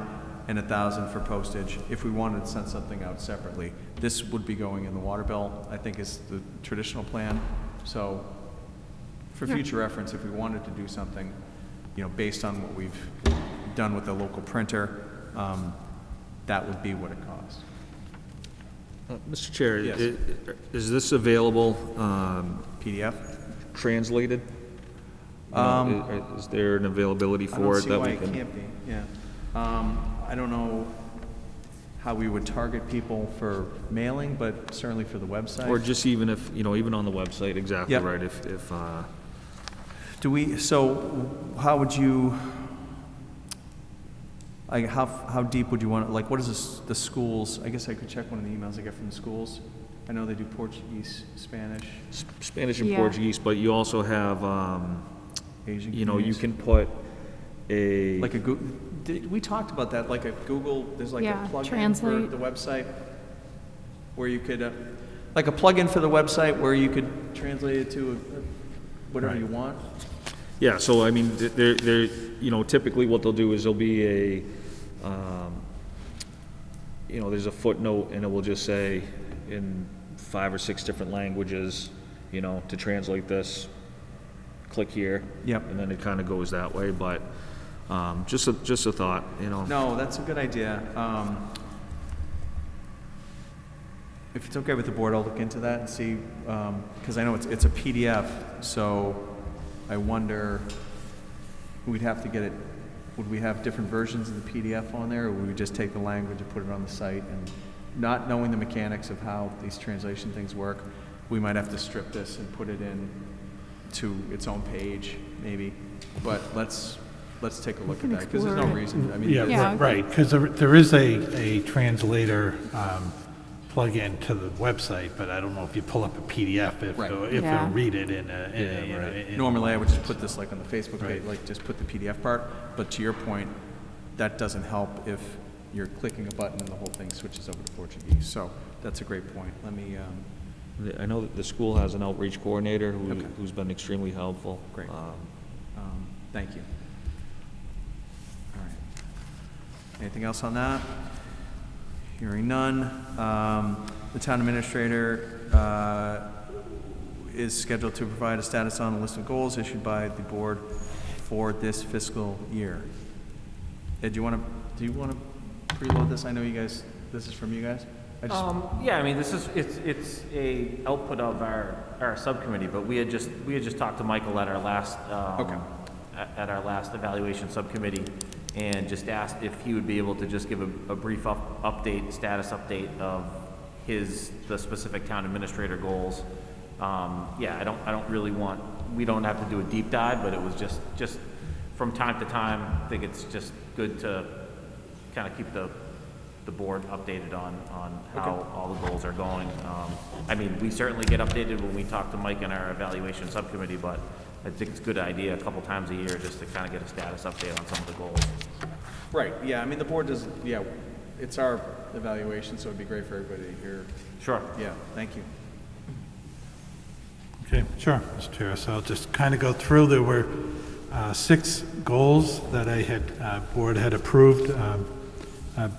and 1,000 for postage. If we wanted to send something out separately, this would be going in the water bill, I think is the traditional plan. So for future reference, if we wanted to do something, you know, based on what we've done with the local printer, that would be what it costs. Mr. Chair, Yes. is this available PDF? translated? You know, is there an availability I don't for it see that why we it can? can't be, yeah. I don't know how we would target people for mailing, but certainly for the website. Or just even if, you know, even on the website, exactly Yep. right, if So how would you, like, how deep would you want, like, what is the schools, I guess I could check one of the emails I get from the schools. I know they do Portuguese, Spanish, Spanish and Yeah. Portuguese, but you also have, Asian you know, you communities. can put a, Like a Google, we talked about that, like a Google, there's like Yeah, a plugin for translate. the website where you could, like a plugin for the website where you could translate it to whatever you want. yeah, so I mean, they're, you know, typically what they'll do is there'll be a, you know, there's a footnote and it will just say in 5 or 6 different languages, you know, to translate this, click here. Yep. And then it kind of goes that way, but, just a thought, you know. No, that's a good idea. If it's okay with the board, I'll look into that and see, because I know it's a PDF, so I wonder, we'd have to get it, would we have different versions of the PDF on there, or would we just take the language and put it on the site? And not knowing the mechanics of how these translation things work, we might have to strip this and put it in to its own page, maybe. But let's take a look at that, because there's no explore it. reason, I mean. Yeah, Yeah. right, because there is a translator plug-in to the website, but I don't know if you pull up a PDF, if Right. if Yeah. it'll read it in a, you know, in- Normally, I would just put this like on the Facebook page, like just put the PDF part, but to your point, that doesn't help if you're clicking a button and the whole thing switches over to Portuguese. So that's a great point. Let me, I know that the school has an outreach coordinator Okay. who's been extremely helpful. Great. thank you. All right. Anything else on that? Hearing none. The town administrator is scheduled to provide a status on the list of goals issued by the board for this fiscal year. Ed, do you want to preload this? I know you guys, this is from you guys? I just, Yeah, I mean, it's a output of our subcommittee, but we had just talked to Michael at our last, Okay. at our last evaluation subcommittee, and just asked if he would be able to just give a brief status update of the specific town administrator goals. Yeah, I don't really want, we don't have to do a deep dive, but it was just from time to time, I think it's just good to kind of keep the board updated on how all the goals are going. I mean, we certainly get updated when we talk to Mike in our evaluation subcommittee, but I think it's a good idea a couple times a year just to kind of get a status update on some of the goals. right, yeah, I mean, the board does, yeah, it's our evaluation, so it'd be great for everybody to hear. Sure. Yeah, thank you. Okay, sure, Mr. Chair. So I'll just kind of go through. There were 6 goals that board had approved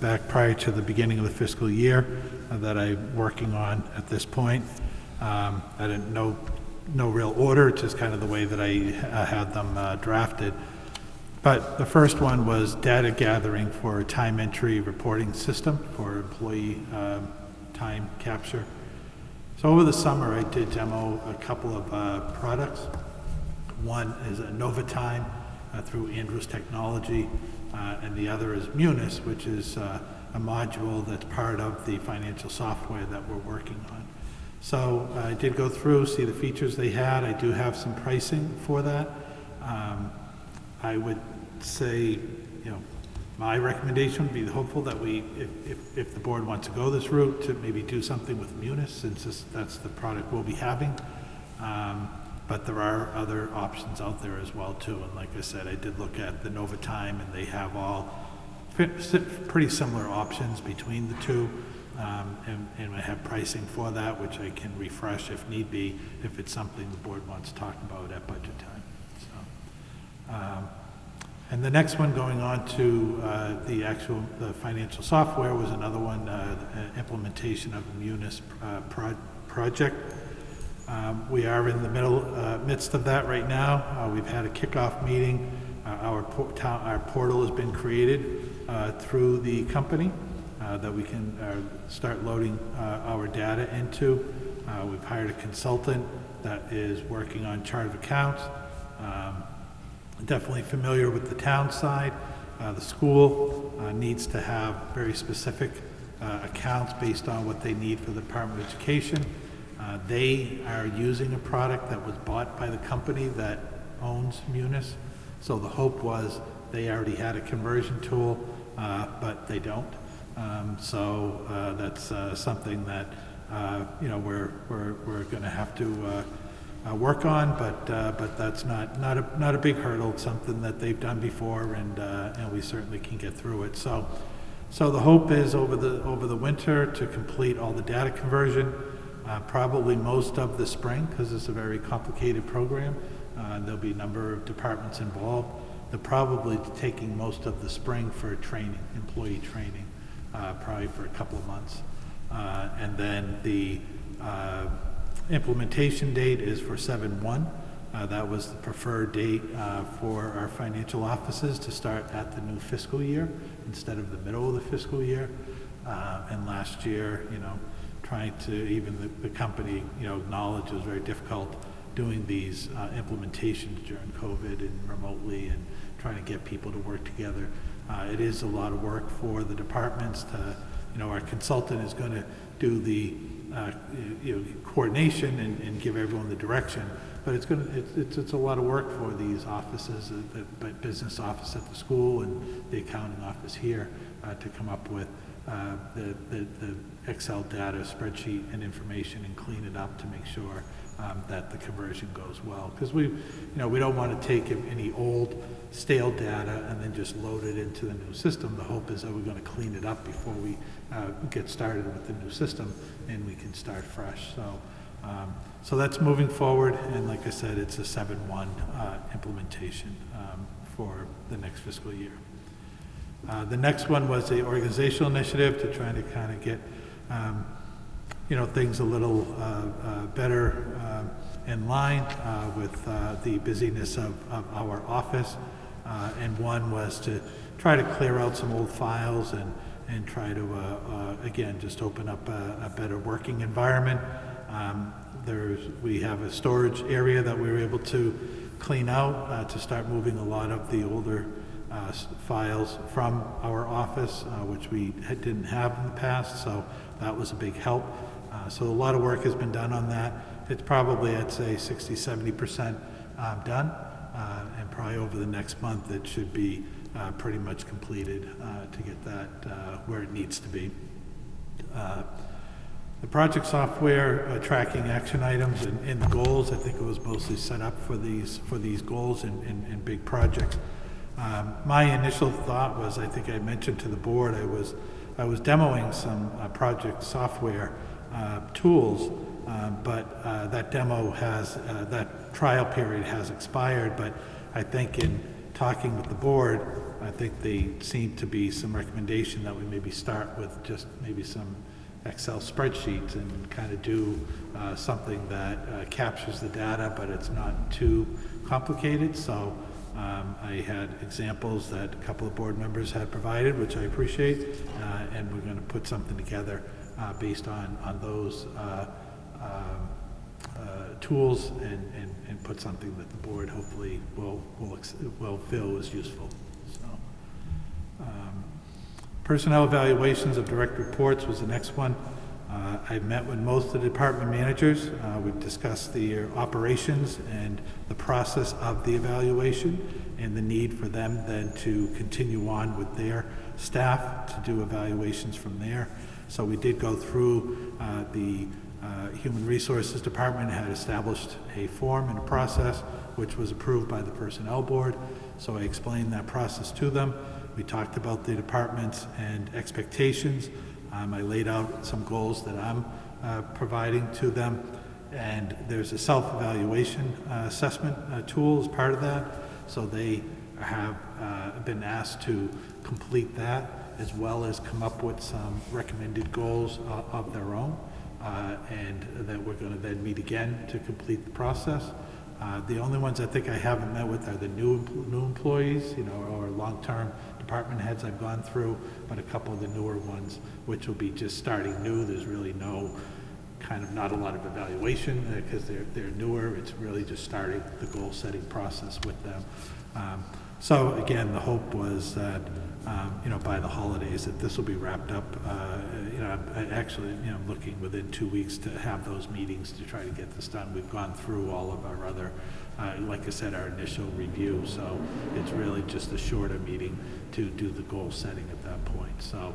back prior to the beginning of the fiscal year that I'm working on at this point. I didn't know, no real order, just kind of the way that I had them drafted. But the first one was data gathering for a time entry reporting system for employee time capture. So over the summer, I did demo a couple of products. One is a NovaTime through Andrews Technology, and the other is Munis, which is a module that's part of the financial software that we're working on. So I did go through, see the features they had. I do have some pricing for that. I would say, you know, my recommendation would be hopeful that we, if the board wants to go this route, to maybe do something with Munis, since that's the product we'll be having. But there are other options out there as well too. And like I said, I did look at the NovaTime, and they have all pretty similar options between the two. And I have pricing for that, which I can refresh if need be, if it's something the board wants to talk about at budget time. So, and the next one, going on to the financial software, was another one, implementation of the Munis project. We are in the midst of that right now. We've had a kickoff meeting. Our portal has been created through the company that we can start loading our data into. We've hired a consultant that is working on chart of accounts. Definitely familiar with the town side. The school needs to have very specific accounts based on what they need for the Department of Education. They are using a product that was bought by the company that owns Munis. So the hope was they already had a conversion tool, but they don't. So that's something that we're going to have to work on, but that's not a big hurdle. It's something that they've done before, and we certainly can get through it. So the hope is over the winter to complete all the data conversion, probably most of the spring, because it's a very complicated program. There'll be a number of departments involved. They're probably taking most of the spring for training, employee training, probably for a couple of months. And then the implementation date is for 7/1. That was the preferred date for our financial offices to start at the new fiscal year instead of the middle of the fiscal year. And last year, trying to, even the company, acknowledge it was very difficult doing these implementations during COVID and remotely and trying to get people to work together. It is a lot of work for the departments to, our consultant is going to do the coordination and give everyone the direction, but it's a lot of work for these offices, the business office at the school and the accounting office here, to come up with the Excel data spreadsheet and information and clean it up to make sure that the conversion goes well. Because we don't want to take any old stale data and then just load it into the new system. The hope is that we're going to clean it up before we get started with the new system and we can start fresh. So that's moving forward, and like I said, it's a 7/1 implementation for the next fiscal year. The next one was the organizational initiative to try to kind of get things a little better in line with the busyness of our office. And one was to try to clear out some old files and try to, again, just open up a better working environment. We have a storage area that we were able to clean out to start moving a lot of the older files from our office, which we didn't have in the past, so that was a big help. So a lot of work has been done on that. It's probably, I'd say, 60-70% done, and probably over the next month it should be pretty much completed to get that where it needs to be. The project software tracking action items and the goals, I think it was mostly set up for these goals and big projects. My initial thought was, I think I mentioned to the board, I was demoing some project software tools, but that demo that trial period has expired. But I think in talking with the board, I think they seem to be some recommendation that we maybe start with just maybe some Excel spreadsheets and kind of do something that captures the data, but it's not too complicated. So I had examples that a couple of board members had provided, which I appreciate, and we're going to put something together based on those tools and put something that the board hopefully will feel is useful. So, personnel evaluations of direct reports was the next one. I've met with most of the department managers. We've discussed the operations and the process of the evaluation and the need for them then to continue on with their staff to do evaluations from there. So we did go through the Human Resources Department had established a form and a process which was approved by the Personnel Board. So I explained that process to them. We talked about the departments and expectations. I laid out some goals that I'm providing to them, and there's a self-evaluation assessment tool as part of that. So they have been asked to complete that, as well as come up with some recommended goals of their own, and that we're going to then meet again to complete the process. The only ones I think I haven't met with are the new employees, or long-term department heads I've gone through, but a couple of the newer ones, which will be just starting new. There's really not a lot of evaluation because they're newer. It's really just starting the goal-setting process with them. So again, the hope was that, by the holidays, that this will be wrapped up. I'm looking within 2 weeks to have those meetings to try to get this done. We've gone through all of our other, like I said, our initial review, so it's really just a shorter meeting to do the goal setting at that point. So,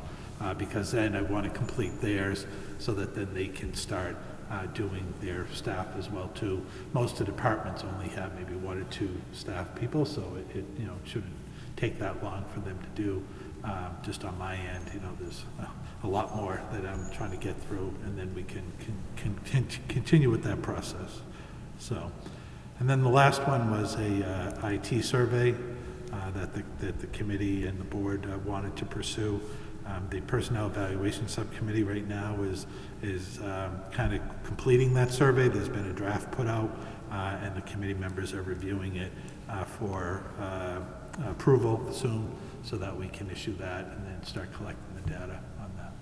because then I want to complete theirs so that then they can start doing their staff as well too. Most of the departments only have maybe 1 or 2 staff people, so it shouldn't take that long for them to do. Just on my end, there's a lot more that I'm trying to get through, and then we can continue with that process. So, and then the last one was a IT survey that the committee and the board wanted to pursue. The Personnel Evaluation Subcommittee right now is kind of completing that survey. There's been a draft put out, and the committee members are reviewing it for approval soon, so that we can issue that and then start collecting the data on that.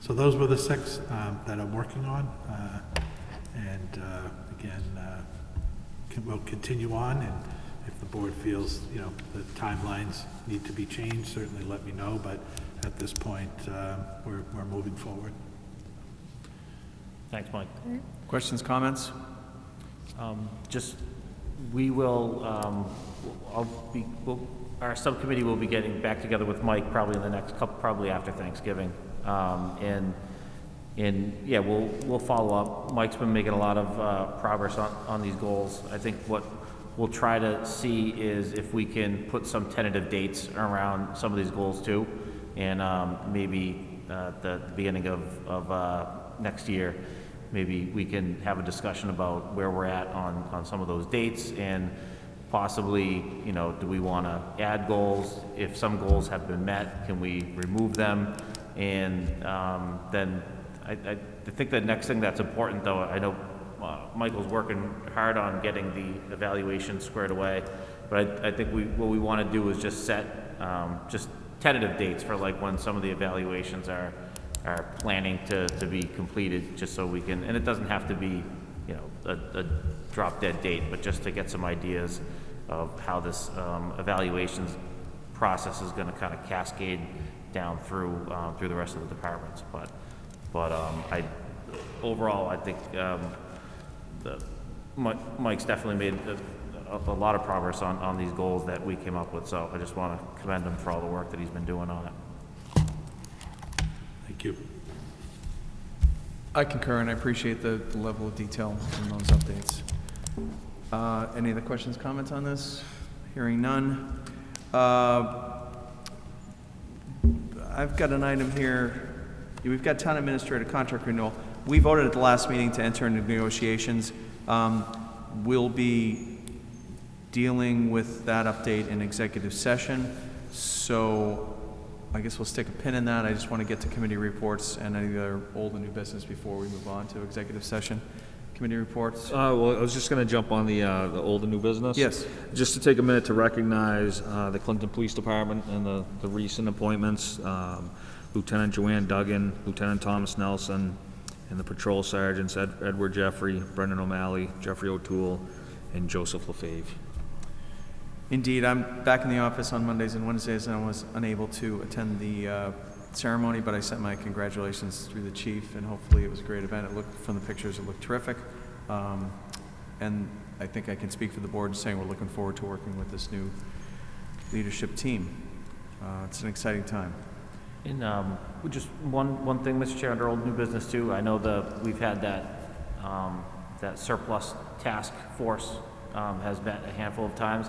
So those were the 6 that I'm working on, and again, we'll continue on, and if the board feels the timelines need to be changed, certainly let me know, but at this point, we're moving forward. Thanks, Mike. Questions, comments? We will, our subcommittee will be getting back together with Mike probably in the next couple, probably after Thanksgiving. We'll follow up. Mike's been making a lot of progress on these goals. I think what we'll try to see is if we can put some tentative dates around some of these goals too. And maybe the beginning of next year, maybe we can have a discussion about where we're at on some of those dates, and possibly, do we want to add goals? If some goals have been met, can we remove them? And then I think the next thing that's important, though, I know Michael's working hard on getting the evaluation squared away, but I think what we want to do is just set just tentative dates for like when some of the evaluations are planning to be completed, just so we can, and it doesn't have to be, a drop dead date, but just to get some ideas of how this evaluations process is going to kind of cascade down through the rest of the departments. But overall, I think Mike's definitely made a lot of progress on these goals that we came up with. So I just want to commend him for all the work that he's been doing on it. Thank you. I concur, and I appreciate the level of detail in those updates. Any other questions, comments on this? Hearing none. I've got an item here. We've got town administrator contract renewal. We voted at the last meeting to enter into negotiations. We'll be dealing with that update in executive session. So I guess we'll stick a pin in that. I just want to get to committee reports and any other old and new business before we move on to executive session. Committee reports? Well, I was just going to jump on the old and new business. Yes. Just to take a minute to recognize the Clinton Police Department and the recent appointments. Lieutenant Joanne Duggan, Lieutenant Thomas Nelson, and the patrol sergeants Edward Jeffrey, Brendan O'Malley, Jeffrey O'Toole, and Joseph LaFave. Indeed, I'm back in the office on Mondays and Wednesdays, and I was unable to attend the ceremony, but I sent my congratulations through the chief, and hopefully it was a great event. It looked, from the pictures, it looked terrific. And I think I can speak for the board saying we're looking forward to working with this new leadership team. It's an exciting time. And just one thing, Mr. Chair, under old new business too, I know we've had that surplus task force has met a handful of times.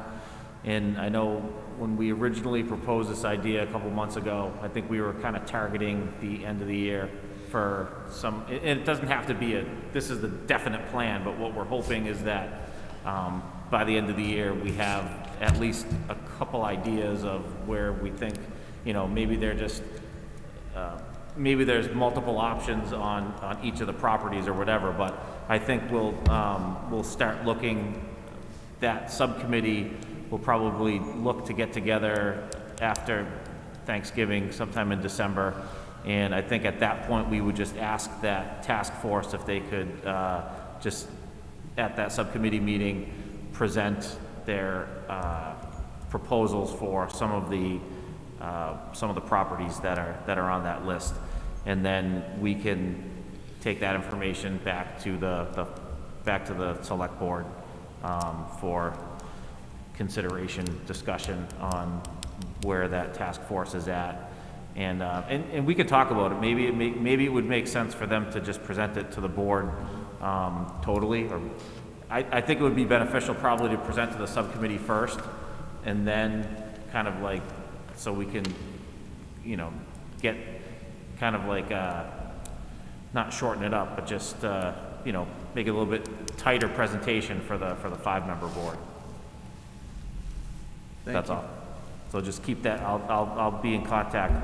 And I know when we originally proposed this idea a couple months ago, I think we were kind of targeting the end of the year for some, and it doesn't have to be this is the definite plan, but what we're hoping is that by the end of the year, we have at least a couple ideas of where we think, maybe they're just, maybe there's multiple options on each of the properties or whatever, but I think we'll start looking, that subcommittee will probably look to get together after Thanksgiving, sometime in December. And I think at that point, we would just ask that task force if they could just, at that subcommittee meeting, present their proposals for some of the properties that are on that list. And then we can take that information back to the select board for consideration, discussion on where that task force is at. And we could talk about it. Maybe it would make sense for them to just present it to the board totally. Or I think it would be beneficial probably to present to the subcommittee first, and then kind of like, so we can, get kind of like, not shorten it up, but just, make it a little bit tighter presentation for the 5-member board. That's all. So just keep that, I'll be in contact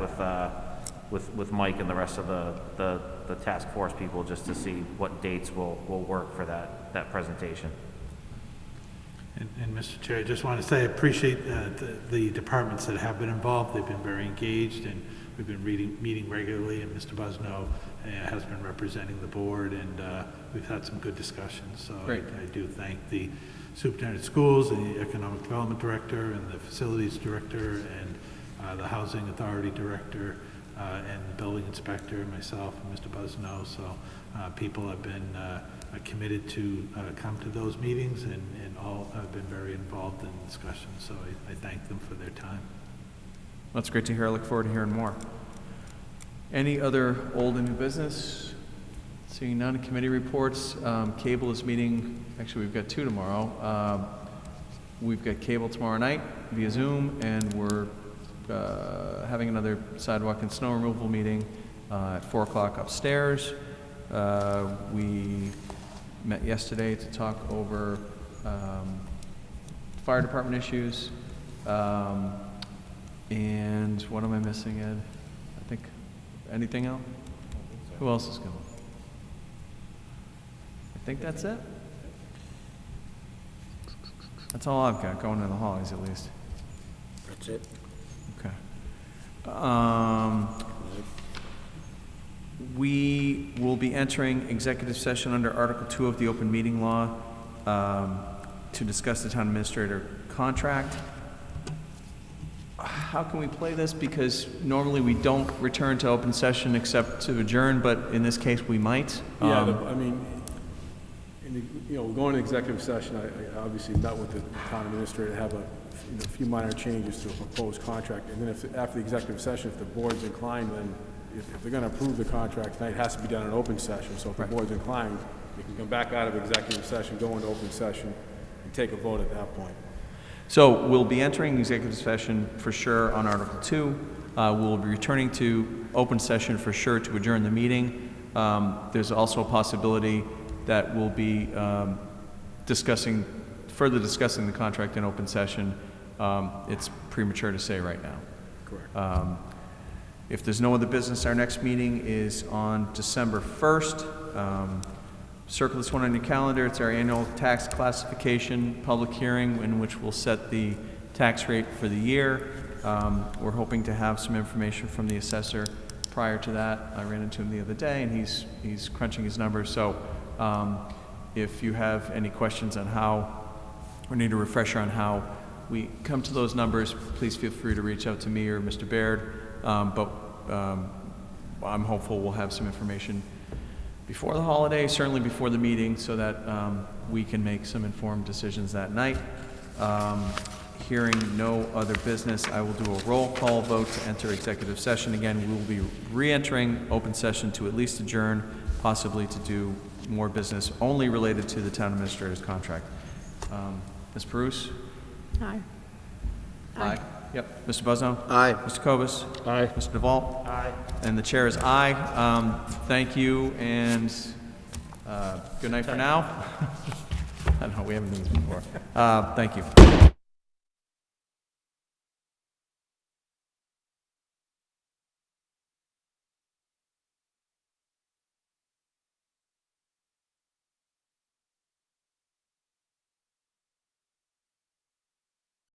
with Mike and the rest of the task force people just to see what dates will work for that presentation. And Mr. Chair, I just want to say I appreciate the departments that have been involved. They've been very engaged, and we've been meeting regularly, and Mr. Busno has been representing the board, and we've had some good discussions. So Great. I do thank the superintendent of schools, the economic development director, and the facilities director, and the housing authority director, and the building inspector, myself, and Mr. Busno. So people have been committed to come to those meetings, and all have been very involved in the discussion. So I thank them for their time. That's great to hear. I look forward to hearing more. Any other old and new business? Seeing none. Committee reports. Cable is meeting. Actually, we've got 2 tomorrow. We've got cable tomorrow night via Zoom, and we're having another sidewalk and snow removal meeting at 4 o'clock upstairs. We met yesterday to talk over fire department issues. And what am I missing, Ed? I think, anything else? Who else is going? I think that's it. That's all I've got going in the holidays, at least. That's it. Okay. We will be entering executive session under Article 2 of the Open Meeting Law to discuss the town administrator contract. How can we play this? Because normally we don't return to open session except to adjourn, but in this case we might. Yeah, I mean, going to executive session, I obviously met with the town administrator to have a few minor changes to a proposed contract. And then after the executive session, if the board's inclined, then if they're going to approve the contract tonight, it has to be done in open session. So if the board's inclined, we can come back out of executive session, go into open session, and take a vote at that point. So we'll be entering executive session for sure on Article 2. We'll be returning to open session for sure to adjourn the meeting. There's also a possibility that we'll be further discussing the contract in open session. It's premature to say right now. Correct. If there's no other business, our next meeting is on December 1st. Circle this one on your calendar. It's our annual tax classification public hearing in which we'll set the tax rate for the year. We're hoping to have some information from the assessor prior to that. I ran into him the other day, and he's crunching his numbers. So if you have any questions on how, or need a refresher on how we come to those numbers, please feel free to reach out to me or Mr. Baird. But I'm hopeful we'll have some information before the holiday, certainly before the meeting, so that we can make some informed decisions that night. Hearing no other business, I will do a roll call vote to enter executive session. Again, we will be re-entering open session to at least adjourn, possibly to do more business only related to the town administrator's contract. Ms. Bruce? Aye. Aye. Yep. Mr. Busno? Aye. Mr. Cobus? Aye. Mr. Duvall? Aye. And the chair is aye. Thank you, and good night for now. I don't know, we haven't done this before. Thank you.